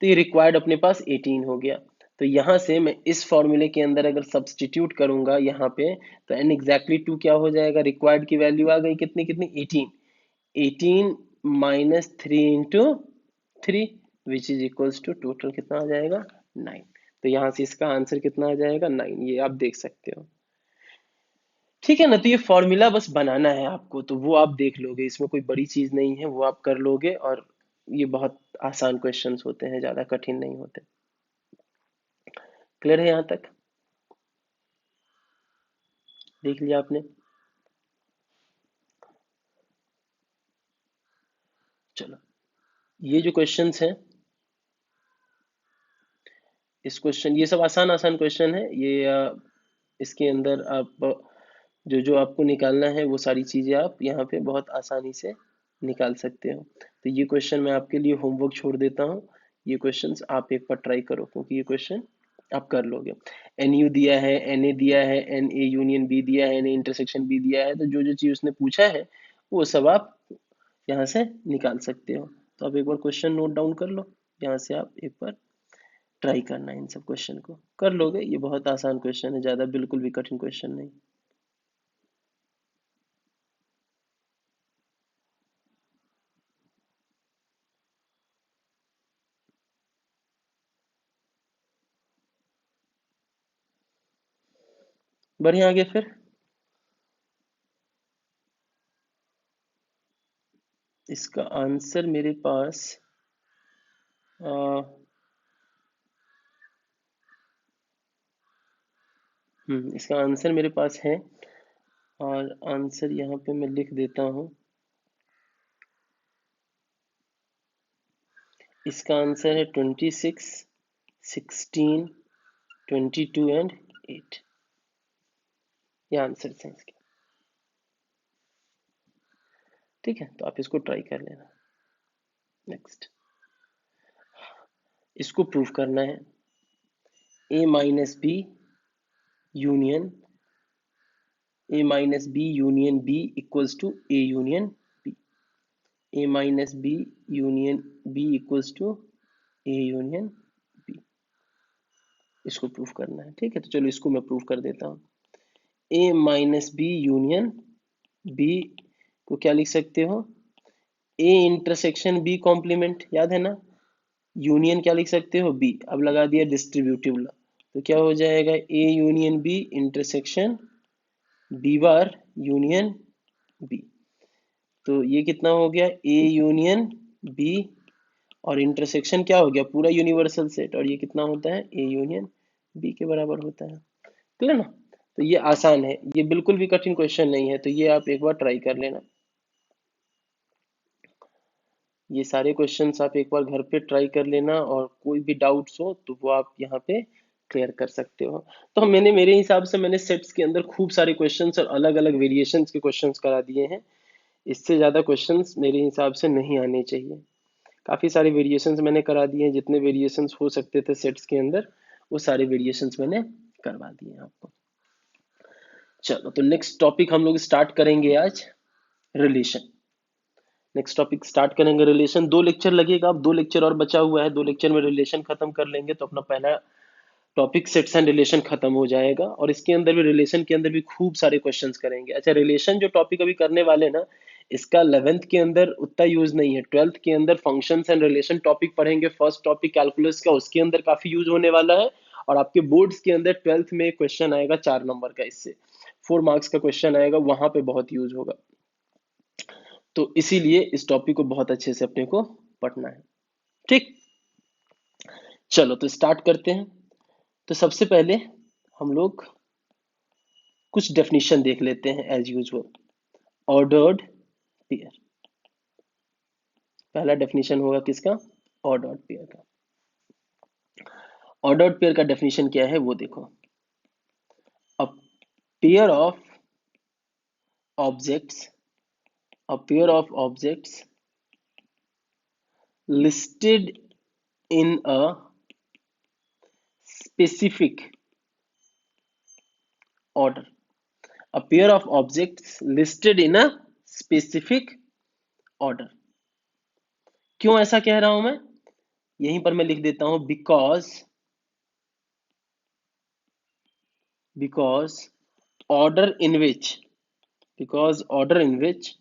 तो ये रिक्वायर्ड अपने पास 18 हो गया। तो यहां से मैं इस फॉर्मूले के अंदर अगर सब्सटीट्यूट करूंगा यहाँ पे, तो एन एग्जैक्टली 2 क्या हो जाएगा, रिक्वायर्ड की वैल्यू आ गई कितनी कितनी, 18। 18 minus 3 into 3 which is equals to total कितना आ जाएगा, 9। तो यहाँ से इसका आंसर कितना आ जाएगा, 9। ये आप देख सकते हो। ठीक है ना, तो ये फॉर्मूला बस बनाना है आपको, तो वो आप देख लोगे, इसमें कोई बड़ी चीज नहीं है, वो आप कर लोगे। और ये बहुत आसान क्वेश्चंस होते हैं, ज्यादा कठिन नहीं होते। क्लियर है यहाँ तक, देख लिया आपने। चलो, ये जो क्वेश्चंस हैं, इस क्वेश्चन, ये सब आसान आसान क्वेश्चन है ये। इसके अंदर आप जो जो आपको निकालना है वो सारी चीजें आप यहाँ पे बहुत आसानी से निकाल सकते हो। तो ये क्वेश्चन मैं आपके लिए होमवर्क छोड़ देता हूँ। ये क्वेश्चंस आप एक बार ट्राई करो, क्योंकि ये क्वेश्चन आप कर लोगे। एन यू दिया है, एन ए दिया है, एन ए यूनियन बी दिया है, एन ए इंटरसेक्शन बी दिया है। तो जो जो चीज उसने पूछा है वो सब आप यहाँ से निकाल सकते हो। तो आप एक बार क्वेश्चन नोट डाउन कर लो, यहाँ से आप एक बार ट्राई करना है, इन सब क्वेश्चन को कर लोगे। ये बहुत आसान क्वेश्चन है, ज्यादा बिल्कुल भी कठिन क्वेश्चन नहीं। बढ़िया, आगे फिर। इसका आंसर मेरे पास आ, इसका आंसर मेरे पास है, और आंसर यहाँ पे मैं लिख देता हूँ। इसका आंसर है 26, 16, 22 एंड 8। ये आंसर है इसके। ठीक है, तो आप इसको ट्राई कर लेना। नेक्स्ट, इसको प्रूफ करना है, A minus B union B equals to A union B. A minus B union B equals to A union B. इसको प्रूफ करना है। ठीक है, तो चलो इसको मैं प्रूफ कर देता हूँ। ए माइनस बी यूनियन बी को क्या लिख सकते हो, ए इंटरसेक्शन बी कॉम्प्लीमेंट, याद है ना। यूनियन क्या लिख सकते हो, बी। अब लगा दिया डिस्ट्रीब्यूटिव लॉ, तो क्या हो जाएगा, A union B intersection B bar union B. तो ये कितना हो गया, ए यूनियन बी और इंटरसेक्शन क्या हो गया, पूरा यूनिवर्सल सेट। और ये कितना होता है, ए यूनियन बी के बराबर होता है। क्लियर ना? तो ये आसान है, ये बिल्कुल भी कठिन क्वेश्चन नहीं है, तो ये आप एक बार ट्राई कर लेना। ये सारे क्वेश्चंस आप एक बार घर पे ट्राई कर लेना, और कोई भी डाउट्स हो तो वो आप यहाँ पे क्लियर कर सकते हो। तो मैंने, मेरे हिसाब से मैंने सेट्स के अंदर खूब सारे क्वेश्चंस और अलग अलग वेरिएशंस के क्वेश्चंस करा दिए हैं। इससे ज्यादा क्वेश्चंस मेरे हिसाब से नहीं आने चाहिए। काफी सारे वेरिएशंस मैंने करा दिए हैं, जितने वेरिएशंस हो सकते थे सेट्स के अंदर वो सारे वेरिएशंस मैंने करवा दिए हैं आपको। चलो, तो नेक्स्ट टॉपिक हम लोग स्टार्ट करेंगे आज, रिलेशन। नेक्स्ट टॉपिक स्टार्ट करेंगे रिलेशन। 2 लेक्चर लगेगा, अब 2 लेक्चर और बचा हुआ है, 2 लेक्चर में रिलेशन खत्म कर लेंगे तो अपना पहला टॉपिक सेट्स एंड रिलेशन खत्म हो जाएगा। और इसके अंदर भी, रिलेशन के अंदर भी खूब सारे क्वेश्चंस करेंगे। अच्छा, रिलेशन जो टॉपिक अभी करने वाले ना, इसका 11th के अंदर उतना यूज नहीं है। 12th के अंदर फंक्शंस एंड रिलेशन टॉपिक पढ़ेंगे, फर्स्ट टॉपिक कैलकुलस का, उसके अंदर काफी यूज होने वाला है। और आपके बोर्ड्स के अंदर 12th में क्वेश्चन आएगा 4 नंबर का, इससे 4 मार्क्स का क्वेश्चन आएगा, वहां पे बहुत यूज होगा। तो इसीलिए इस टॉपिक को बहुत अच्छे से अपने को पढ़ना है। ठीक, चलो तो स्टार्ट करते हैं। तो सबसे पहले हम लोग कुछ डेफिनेशन देख लेते हैं एज यूजुअल। ऑर्डर्ड पेयर, पहला डेफिनेशन होगा किसका? ऑर्डर्ड पेयर का। ऑर्डर्ड पेयर का डेफिनेशन क्या है वो देखो। A pair of objects, a pair of objects listed in a specific order, a pair of objects listed in a specific order। क्यों ऐसा कह रहा हूं मैं? यहीं पर मैं लिख देता हूं, because order in which, because order in which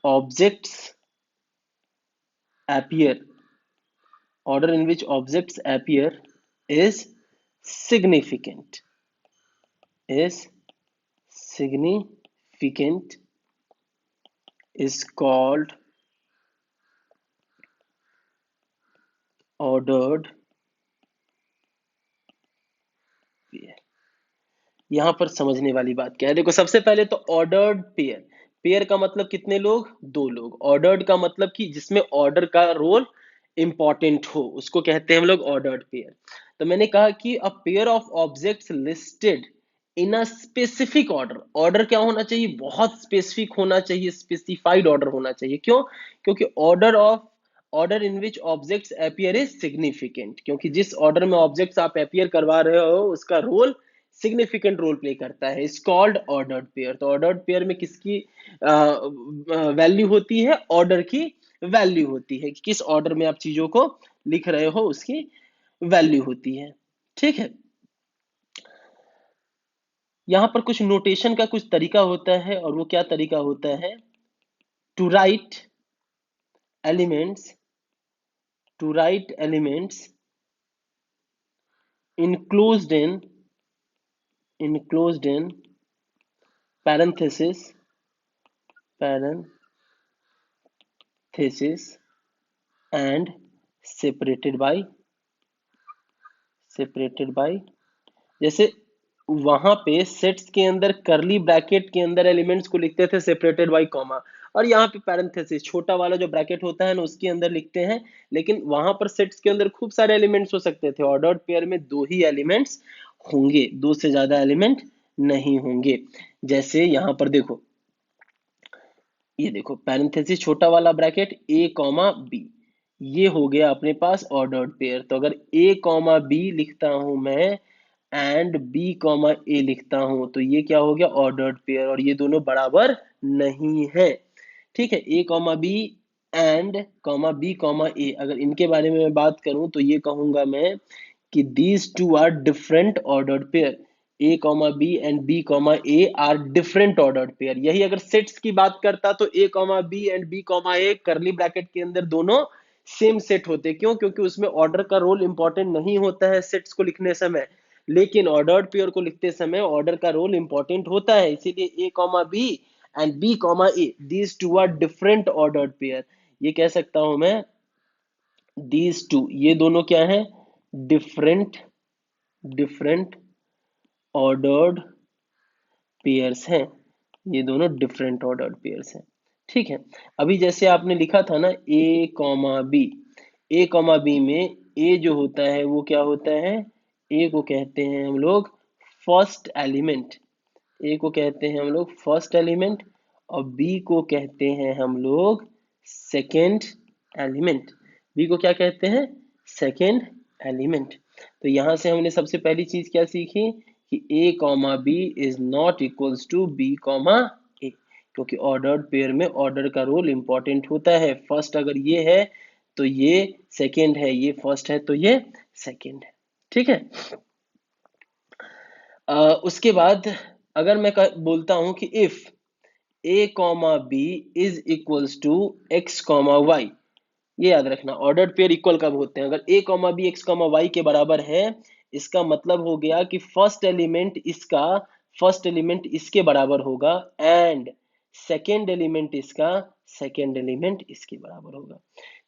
objects appear, order in which objects appear is significant, is significant, is called ordered pair। यहां पर समझने वाली बात क्या है, देखो सबसे पहले तो ऑर्डर्ड पेयर, पेयर का मतलब कितने लोग? 2 लोग। ऑर्डर्ड का मतलब कि जिसमें ऑर्डर का रोल इंपॉर्टेंट हो, उसको कहते हैं हम लोग ऑर्डर्ड पेयर। तो मैंने कहा कि a pair of objects listed in a specific order. Order क्या होना चाहिए? बहुत स्पेसिफिक होना चाहिए, स्पेसिफाइड ऑर्डर होना चाहिए। क्यों? क्योंकि order in which objects appear is significant, क्योंकि जिस ऑर्डर में ऑब्जेक्ट्स आप अपीयर करवा रहे हो उसका रोल सिग्निफिकेंट रोल प्ले करता है, इज कॉल्ड ऑर्डर्ड पेयर। तो ऑर्डर्ड पेयर में किसकी वैल्यू होती है? ऑर्डर की वैल्यू होती है, कि किस ऑर्डर में आप चीजों को लिख रहे हो उसकी वैल्यू होती है। ठीक है, यहां पर कुछ नोटेशन का कुछ तरीका होता है, और वो क्या तरीका होता है? To write elements, to write elements enclosed in enclosed in parenthesis, parenthesis and separated by, separated by, जैसे वहां पे सेट्स के अंदर करली ब्रैकेट के अंदर एलिमेंट्स को लिखते थे सेपरेटेड बाय कॉमा, और यहाँ पे पैरेंथेसिस छोटा वाला जो ब्रैकेट होता है ना उसके अंदर लिखते हैं। लेकिन वहां पर सेट्स के अंदर खूब सारे एलिमेंट्स हो सकते थे, ऑर्डर्ड पेयर में 2 ही एलिमेंट्स होंगे, 2 से ज्यादा एलिमेंट नहीं होंगे। जैसे यहाँ पर देखो, ये देखो पैरेंथेसिस छोटा वाला ब्रैकेट ए कॉमा बी, ये हो गया अपने पास ऑर्डर्ड पेयर। तो अगर ए कॉमा बी लिखता हूं मैं एंड बी कॉमा ए लिखता हूं तो ये क्या हो गया? Ordered pair. और ये दोनों बराबर नहीं है। ठीक है, A comma B and comma B comma A, अगर इनके बारे में मैं बात करूं तो ये कहूंगा मैं कि these two are different ordered pair. A comma B and B comma A are different ordered pair. यही अगर सेट्स की बात करता तो A comma B and B comma A curly bracket के अंदर दोनों सेम सेट होते। क्यों? क्योंकि उसमें ऑर्डर का रोल इंपॉर्टेंट नहीं होता है सेट्स को लिखने समय, लेकिन ऑर्डर्ड पेयर को लिखते समय ऑर्डर का रोल इंपॉर्टेंट होता है। इसीलिए A comma B and B comma A, these two are different ordered pair. ये कह सकता हूं मैं, दीज टू, ये दोनों क्या है? डिफरेंट डिफरेंट ऑर्डर्ड पेयर्स हैं, ये दोनों डिफरेंट ऑर्डर्ड पेयर्स हैं। ठीक है, अभी जैसे आपने लिखा था ना ए कॉमा बी, ए कॉमा बी में ए जो होता है वो क्या होता है, ए को कहते हैं हम लोग फर्स्ट एलिमेंट, ए को कहते हैं हम लोग फर्स्ट एलिमेंट, और बी को कहते हैं हम लोग सेकेंड एलिमेंट। बी को क्या कहते हैं, सेकेंड एलिमेंट। तो यहां से हमने सबसे पहली चीज क्या सीखी कि A comma B is not equals to B comma A, क्योंकि ऑर्डर्ड पेयर में ऑर्डर का रोल इंपॉर्टेंट होता है। फर्स्ट अगर ये है तो ये सेकेंड है, ये फर्स्ट है तो ये सेकेंड है। ठीक है, उसके बाद अगर मैं बोलता हूं कि if A comma B is equals to X comma Y, ये याद रखना ऑर्डर्ड पेयर इक्वल कब होते हैं, अगर A comma B X comma Y के बराबर है, इसका मतलब हो गया कि फर्स्ट एलिमेंट इसके बराबर होगा, एंड सेकेंड एलिमेंट इसका सेकेंड एलिमेंट इसके बराबर होगा।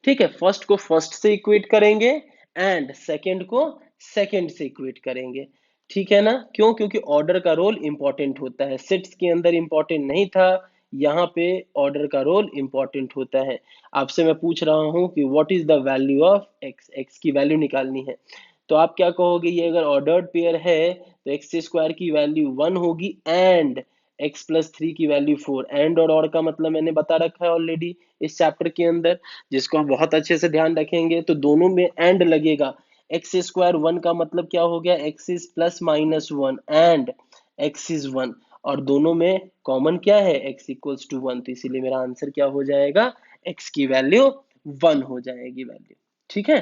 ठीक है, फर्स्ट को फर्स्ट से इक्वेट करेंगे एंड सेकेंड को सेकेंड से इक्वेट करेंगे। ठीक है ना, क्यों, क्योंकि ऑर्डर का रोल इंपॉर्टेंट होता है, सेट्स के अंदर इंपॉर्टेंट नहीं था, यहाँ पे ऑर्डर का रोल इंपॉर्टेंट होता है। आपसे मैं पूछ रहा हूँ कि what is the value of x, x की वैल्यू निकालनी है, तो आप क्या कहोगे, ये अगर ऑर्डर्ड पेयर है तो एक्स स्क्वायर की वैल्यू 1 होगी एंड एक्स प्लस 3 की वैल्यू 4। एंड और का मतलब मैंने बता रखा है ऑलरेडी इस चैप्टर के अंदर, जिसको हम बहुत अच्छे से ध्यान रखेंगे, तो दोनों में एंड लगेगा। एक्स स्क्वायर 1 का मतलब क्या हो गया, x is plus minus 1 and x is 1, और दोनों में कॉमन क्या है, x इक्वल्स टू 1, तो इसीलिए मेरा आंसर क्या हो जाएगा, x की वैल्यू 1 हो जाएगी वैल्यू। ठीक है,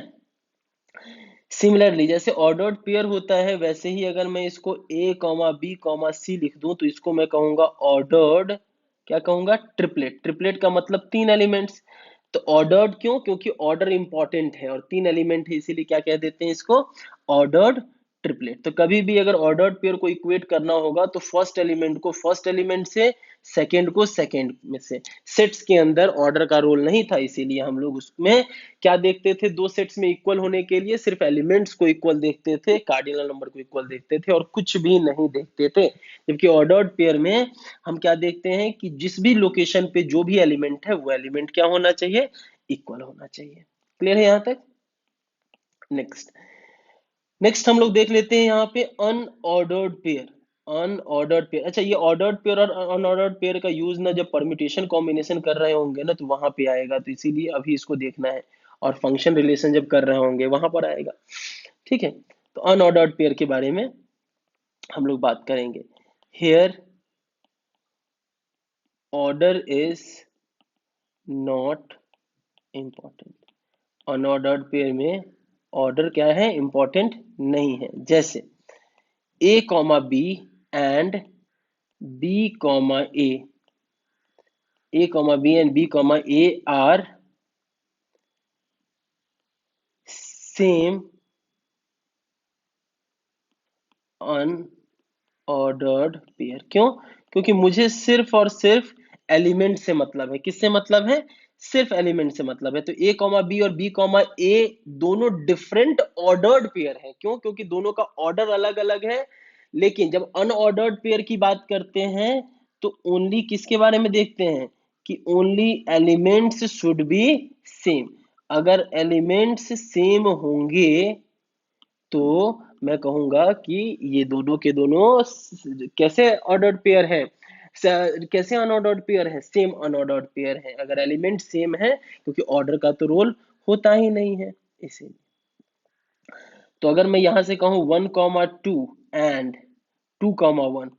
सिमिलरली जैसे ऑर्डर्ड पेयर होता है, वैसे ही अगर मैं इसको a कॉमा बी कॉमा सी लिख दूं तो इसको मैं कहूंगा ऑर्डर्ड, क्या कहूंगा, ट्रिपलेट। ट्रिपलेट का मतलब 3 एलिमेंट्स, तो ऑर्डर्ड क्यों, क्योंकि ऑर्डर इंपॉर्टेंट है और 3 एलिमेंट है, इसीलिए क्या कह देते हैं इसको, ऑर्डर्ड ट्रिपलेट। तो कभी भी अगर ऑर्डर्ड पेयर को इक्वेट करना होगा तो फर्स्ट एलिमेंट को फर्स्ट एलिमेंट से, सेकेंड को सेकेंड में से। सेट्स के अंदर ऑर्डर का रोल नहीं था, इसीलिए हम लोग उसमें क्या देखते थे, दो सेट्स में इक्वल होने के लिए सिर्फ एलिमेंट्स को इक्वल देखते थे, कार्डिनल नंबर को इक्वल देखते थे और कुछ भी नहीं देखते थे। जबकि ऑर्डर्ड पेयर में हम क्या देखते हैं कि जिस भी लोकेशन पे जो भी एलिमेंट है वो एलिमेंट क्या होना चाहिए, इक्वल होना चाहिए। क्लियर है यहां तक? नेक्स्ट नेक्स्ट हम लोग देख लेते हैं यहाँ पे अनऑर्डर्ड पेयर। अनऑर्डर्ड पेयर, अच्छा ये ऑर्डर्ड पेयर और अनऑर्डर्ड पेयर का यूज ना जब परम्यूटेशन कॉम्बिनेशन कर रहे होंगे ना तो वहां पे आएगा, तो इसीलिए अभी इसको देखना है, और फंक्शन रिलेशन जब कर रहे होंगे वहां पर आएगा। ठीक है, तो अनऑर्डर्ड पेयर के बारे में हम लोग बात करेंगे। Here order is not important, unordered pair में ऑर्डर क्या है, इंपॉर्टेंट नहीं है। जैसे A comma B and B comma A comma B and B comma A are same unordered pair. क्यों, क्योंकि मुझे सिर्फ और सिर्फ एलिमेंट से मतलब है। किससे मतलब है, सिर्फ एलिमेंट से मतलब है। तो ए कॉमा बी और बी कॉमा ए दोनों डिफरेंट ऑर्डर्ड पेयर हैं। क्यों, क्योंकि दोनों का ऑर्डर अलग अलग है। लेकिन जब अनऑर्डर्ड पेयर की बात करते हैं तो ओनली किसके बारे में देखते हैं कि only elements should be same. अगर एलिमेंट्स सेम होंगे तो मैं कहूंगा कि ये दोनों के दोनों कैसे ऑर्डर्ड पेयर है, कैसे अनऑर्डर्ड पेयर है, सेम अनऑर्डर्ड पेयर है। अगर एलिमेंट सेम है, क्योंकि ऑर्डर का तो रोल होता ही नहीं है इसीलिए। तो अगर मैं यहां से कहूं 1,2 एंड 2,1,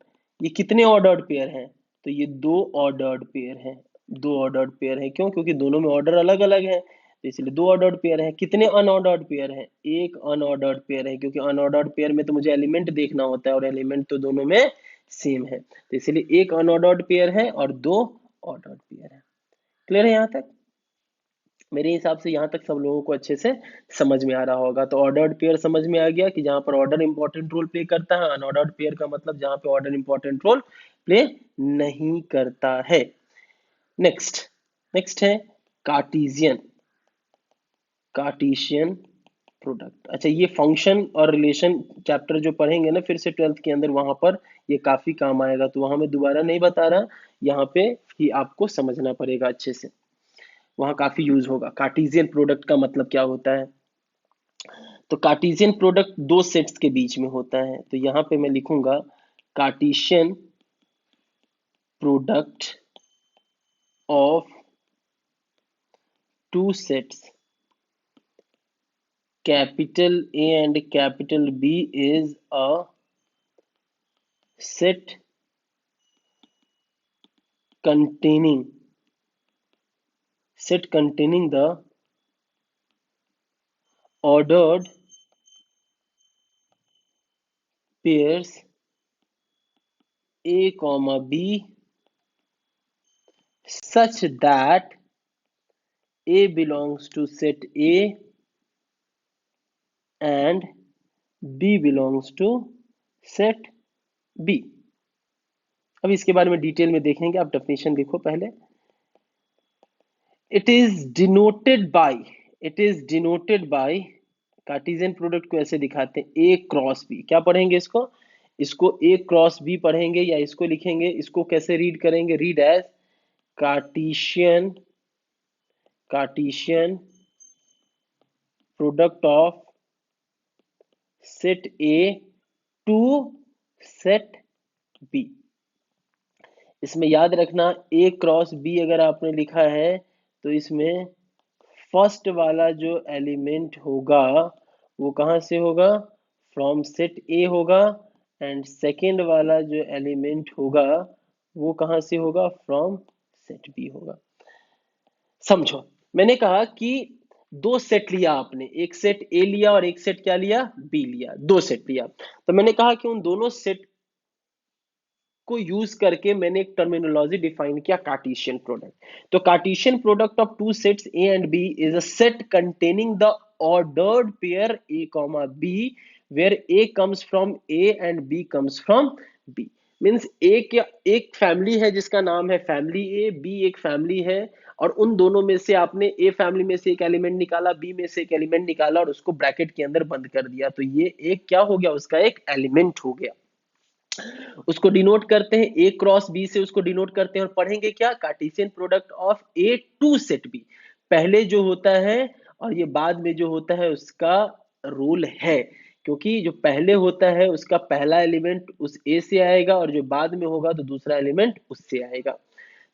ये कितने ऑर्डर्ड पेयर हैं, तो ये दो ऑर्डर्ड पेयर हैं। दो ऑर्डर्ड पेयर है, क्यों, क्योंकि दोनों में ऑर्डर अलग अलग है, तो इसलिए दो ऑर्डर्ड पेयर है। कितने अनऑर्डर्ड पेयर है, एक अनऑर्डर्ड पेयर है, क्योंकि अनऑर्डर्ड पेयर में तो मुझे एलिमेंट देखना होता है और एलिमेंट तो दोनों में सेम है, तो इसलिए एक अनऑर्डर्ड पेयर है और दो ऑर्डर्ड पेयर है। क्लियर है यहाँ तक? मेरे हिसाब से यहाँ तक सब लोगों को अच्छे से समझ में आ रहा होगा। तो ऑर्डर्ड पेयर समझ में आ गया कि जहां पर ऑर्डर इंपॉर्टेंट रोल प्ले करता है। अनऑर्डर्ड पेयर का मतलब जहां पे ऑर्डर इंपॉर्टेंट रोल प्ले नहीं करता है। नेक्स्ट नेक्स्ट है कार्टीजियन कार्टीशियन प्रोडक्ट। अच्छा, ये फंक्शन और रिलेशन चैप्टर जो पढ़ेंगे ना फिर से 12th के अंदर, वहां पर ये काफी काम आएगा, तो वहां मैं दोबारा नहीं बता रहा, यहाँ पे ही आपको समझना पड़ेगा अच्छे से, वहां काफी यूज होगा। कार्टेशियन प्रोडक्ट का मतलब क्या होता है? तो कार्टेशियन प्रोडक्ट दो सेट्स के बीच में होता है, तो यहाँ पे मैं लिखूंगा Cartesian product of two sets capital A and capital B is a set containing the ordered pairs A comma B such that A belongs to set A and B belongs to set B। अब इसके बारे में डिटेल में देखेंगे, आप डेफिनेशन देखो पहले। It is denoted bye Cartesian product को ऐसे दिखाते हैं ए क्रॉस बी। क्या पढ़ेंगे इसको? इसको ए क्रॉस बी पढ़ेंगे, या इसको लिखेंगे, इसको कैसे रीड करेंगे? Read as Cartesian product of set A to set B. इसमें याद रखना ए क्रॉस बी अगर आपने लिखा है तो इसमें फर्स्ट वाला जो एलिमेंट होगा वो कहां से होगा? फ्रॉम सेट ए होगा, एंड सेकेंड वाला जो एलिमेंट होगा वो कहां से होगा? फ्रॉम सेट बी होगा। समझो, मैंने कहा कि दो सेट लिया आपने, एक सेट ए लिया और एक सेट क्या लिया? बी लिया, दो सेट लिया। तो मैंने कहा कि उन दोनों सेट को यूज करके मैंने एक टर्मिनोलॉजी डिफाइन किया, कार्टेशियन प्रोडक्ट। तो Cartesian product of two sets A and B is a set containing the ordered pair A comma B where A comes from A and B comes from B. Means एक फैमिली है जिसका नाम है फैमिली ए, बी एक फैमिली है, और उन दोनों में से आपने ए फैमिली में से एक एलिमेंट निकाला, बी में से एक एलिमेंट निकाला और उसको ब्रैकेट के अंदर बंद कर दिया, तो ये एक क्या हो गया? उसका एक एलिमेंट हो गया। उसको डिनोट करते हैं ए क्रॉस बी से, उसको डिनोट करते हैं, और पढ़ेंगे क्या? Cartesian product of A to set B. पहले जो होता है और ये बाद में जो होता है उसका रूल है, क्योंकि जो पहले होता है उसका पहला एलिमेंट उस ए से आएगा और जो बाद में होगा तो दूसरा एलिमेंट उससे आएगा।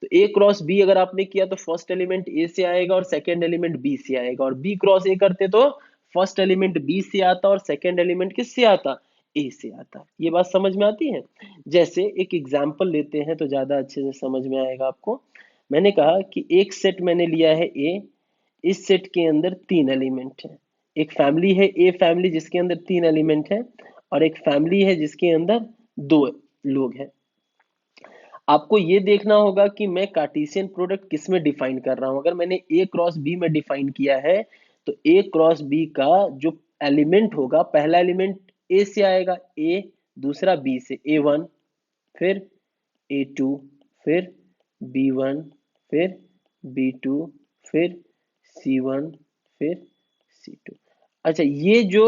तो ए क्रॉस बी अगर आपने किया तो फर्स्ट एलिमेंट ए से आएगा और सेकेंड एलिमेंट बी से आएगा, और बी क्रॉस ए करते तो फर्स्ट एलिमेंट बी से आता और सेकेंड एलिमेंट किससे आता? ए से आता। ये बात समझ में आती है? जैसे एक एग्जांपल लेते हैं तो ज्यादा अच्छे से समझ में आएगा आपको। मैंने कहा कि एक सेट मैंने लिया है ए, इस सेट के अंदर तीन एलिमेंट है। एक फैमिली है ए फैमिली जिसके अंदर तीन एलिमेंट है, और एक फैमिली है जिसके अंदर दो लोग हैं। आपको ये देखना होगा कि मैं कार्टेशियन प्रोडक्ट किस में डिफाइन कर रहा हूं। अगर मैंने ए क्रॉस बी में डिफाइन किया है तो ए क्रॉस बी का जो एलिमेंट होगा, पहला एलिमेंट ए से आएगा ए, दूसरा बी से A1, फिर A2, फिर B1, फिर B2, फिर C1, फिर C2। अच्छा, ये जो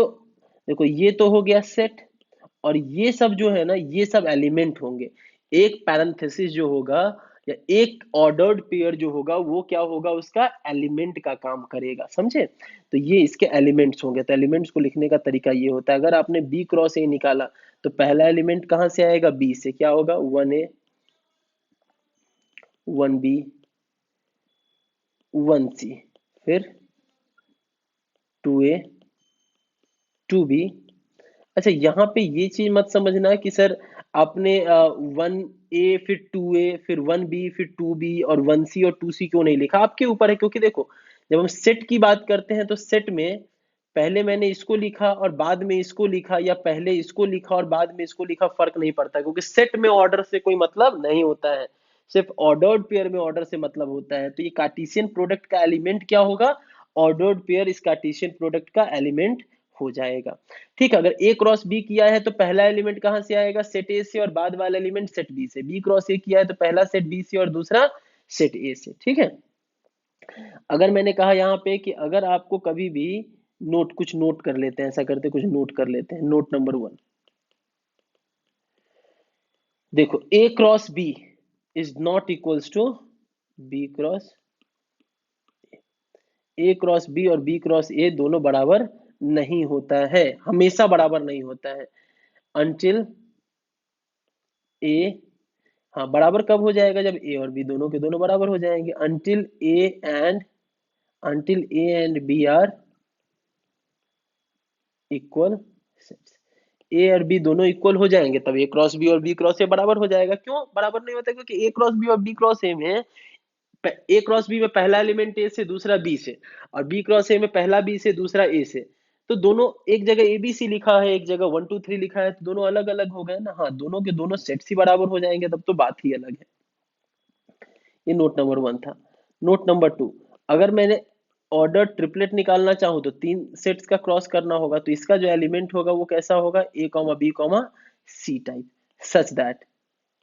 देखो ये तो हो गया सेट, और ये सब जो है ना ये सब एलिमेंट होंगे। एक पैरेंथेसिस जो होगा या एक ऑर्डर्ड पेयर जो होगा वो क्या होगा? उसका एलिमेंट का काम करेगा, समझे? तो ये इसके एलिमेंट्स होंगे। तो एलिमेंट्स को लिखने का तरीका ये होता है, अगर आपने बी क्रॉस ए निकाला तो पहला एलिमेंट कहां से आएगा? बी से। क्या होगा? 1A, 1B, 1C, फिर 2A, 2B। अच्छा, यहाँ पे ये चीज मत समझना कि सर आपने 1A फिर 2A फिर 1B फिर 2B और 1C और 2C क्यों नहीं लिखा। आपके ऊपर है, क्योंकि देखो जब हम सेट की बात करते हैं तो सेट में पहले मैंने इसको लिखा और बाद में इसको लिखा, या पहले इसको लिखा और बाद में इसको लिखा, फर्क नहीं पड़ता, क्योंकि सेट में ऑर्डर से कोई मतलब नहीं होता है, सिर्फ ऑर्डर्ड पेयर में ऑर्डर से मतलब होता है। तो ये कार्टेशियन प्रोडक्ट का एलिमेंट क्या होगा? ऑर्डर्ड पेयर इस कार्टेशियन प्रोडक्ट का एलिमेंट हो जाएगा। ठीक है, अगर ए क्रॉस बी किया है तो पहला एलिमेंट कहां से आएगा? सेट ए से, और बाद वाला एलिमेंट सेट बी से। बी क्रॉस ए किया है तो पहला सेट बी से और दूसरा सेट ए से। ठीक है, अगर मैंने कहा यहाँ पे कि अगर आपको कभी भी नोट, कुछ नोट कर लेते हैं, ऐसा करते कुछ नोट कर लेते हैं। नोट नंबर 1, देखो A cross B is not equals to B cross, A cross B और बी क्रॉस ए दोनों बराबर नहीं होता है, हमेशा बराबर नहीं होता है। अनटिल ए, हाँ बराबर कब हो जाएगा, जब ए और बी दोनों के दोनों बराबर हो जाएंगे। Until A and B are equal, A और बी दोनों इक्वल हो जाएंगे तब ए क्रॉस बी और बी क्रॉस ए बराबर हो जाएगा। क्यों बराबर नहीं होता, क्योंकि ए क्रॉस बी और बी क्रॉस ए में, ए क्रॉस बी में पहला एलिमेंट ए से, दूसरा बी से, और बी क्रॉस ए में पहला बी से, दूसरा ए से। तो दोनों, एक जगह ए बी सी लिखा है, एक जगह 1 2 3 लिखा है, तो दोनों अलग अलग हो गए ना। हाँ, दोनों के दोनों सेट्स ही बराबर हो जाएंगे, तब तो बात ही अलग है। ये नोट नंबर 1 था। नोट नंबर 2, अगर मैंने ऑर्डर ट्रिपलेट निकालना चाहूँ तो 3 सेट्स का क्रॉस करना होगा, तो इसका जो एलिमेंट होगा वो कैसा होगा, A comma B comma C type, such that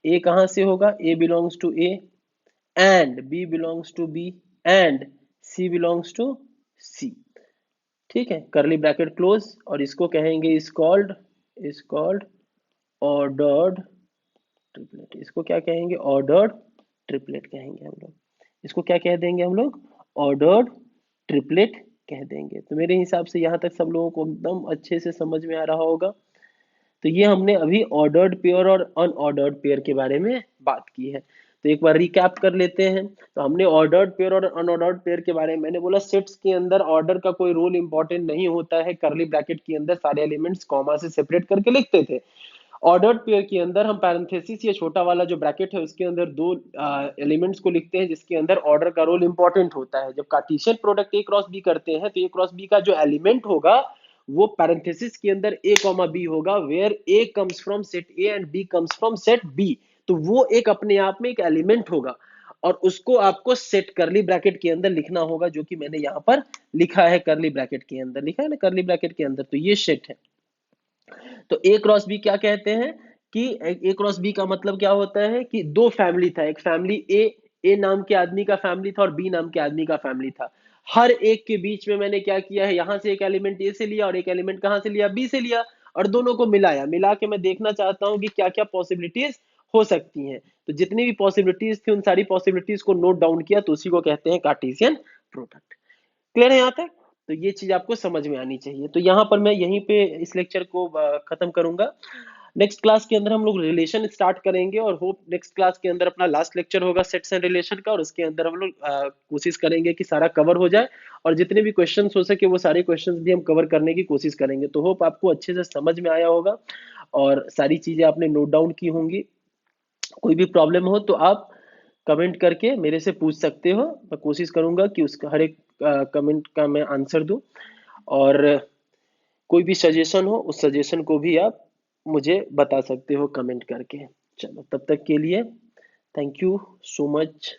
A कहां से होगा, A belongs to A and B belongs to B and C belongs to C. ठीक है, करली ब्रैकेट क्लोज, और इसको कहेंगे इज कॉल्ड ऑर्डर्ड ट्रिपलेट। इसको क्या कहेंगे, ऑर्डर्ड ट्रिपलेट कहेंगे हम लोग। इसको क्या कह देंगे हम लोग, ऑर्डर्ड ट्रिपलेट कह देंगे। तो मेरे हिसाब से यहाँ तक सब लोगों को एकदम अच्छे से समझ में आ रहा होगा। तो ये हमने अभी ऑर्डर्ड पेयर और अनऑर्डर्ड पेयर के बारे में बात की है। तो एक बार रिकैप कर लेते हैं। तो हमने ऑर्डर्ड पेयर और अनऑर्डर्ड पेयर के बारे में मैंने बोला, सेट्स के अंदर ऑर्डर का कोई रोल इंपॉर्टेंट नहीं होता है, करली ब्रैकेट के अंदर सारे एलिमेंट्स कॉमा से सेपरेट करके लिखते थे। ऑर्डर्ड पेयर के अंदर हम पैरेंथेसिस, ये छोटा वाला जो ब्रैकेट है उसके अंदर दो एलिमेंट्स को लिखते हैं जिसके अंदर ऑर्डर का रोल इंपॉर्टेंट होता है। जब Cartesian product A cross B करते हैं तो ए क्रॉस बी का जो एलिमेंट होगा वो पैरेंथेसिस के अंदर ए कॉमा बी होगा, where A comes from set A and B comes from set B. तो वो एक अपने आप में एक एलिमेंट होगा और उसको आपको सेट करली ब्रैकेट के अंदर लिखना होगा, जो कि मैंने यहाँ पर लिखा है, करली ब्रैकेट के अंदर लिखा है ना, करली ब्रैकेट के अंदर। तो ये सेट है। तो ए क्रॉस बी क्या कहते हैं कि ए क्रॉस बी का मतलब क्या होता है कि दो फैमिली था, एक फैमिली ए नाम के आदमी का फैमिली था और बी नाम के आदमी का फैमिली था। हर एक के बीच में मैंने क्या किया है, यहां से एक एलिमेंट ए से लिया और एक एलिमेंट कहां से लिया, बी से लिया, और दोनों को मिलाया, मिला के मैं देखना चाहता हूं कि क्या क्या पॉसिबिलिटीज हो सकती हैं। तो जितनी भी पॉसिबिलिटीज थी उन सारी पॉसिबिलिटीज को नोट डाउन किया, तो उसी को कहते हैं कार्टेशियन प्रोडक्ट। क्लियर है यहाँ तक? तो ये चीज आपको समझ में आनी चाहिए। तो यहाँ पर मैं यहीं पे इस लेक्चर को खत्म करूंगा। नेक्स्ट क्लास के अंदर हम लोग रिलेशन स्टार्ट करेंगे और होप नेक्स्ट क्लास के अंदर अपना लास्ट लेक्चर होगा सेट्स एंड रिलेशन का, और उसके अंदर हम लोग कोशिश करेंगे कि सारा कवर हो जाए और जितने भी क्वेश्चंस हो सके वो सारे क्वेश्चंस भी हम कवर करने की कोशिश करेंगे। तो होप आपको अच्छे से समझ में आया होगा और सारी चीजें आपने नोट डाउन की होंगी। कोई भी प्रॉब्लम हो तो आप कमेंट करके मेरे से पूछ सकते हो, मैं कोशिश करूंगा कि उसका हर एक कमेंट का मैं आंसर दूं। और कोई भी सजेशन हो उस सजेशन को भी आप मुझे बता सकते हो कमेंट करके। चलो तब तक के लिए थैंक यू सो मच।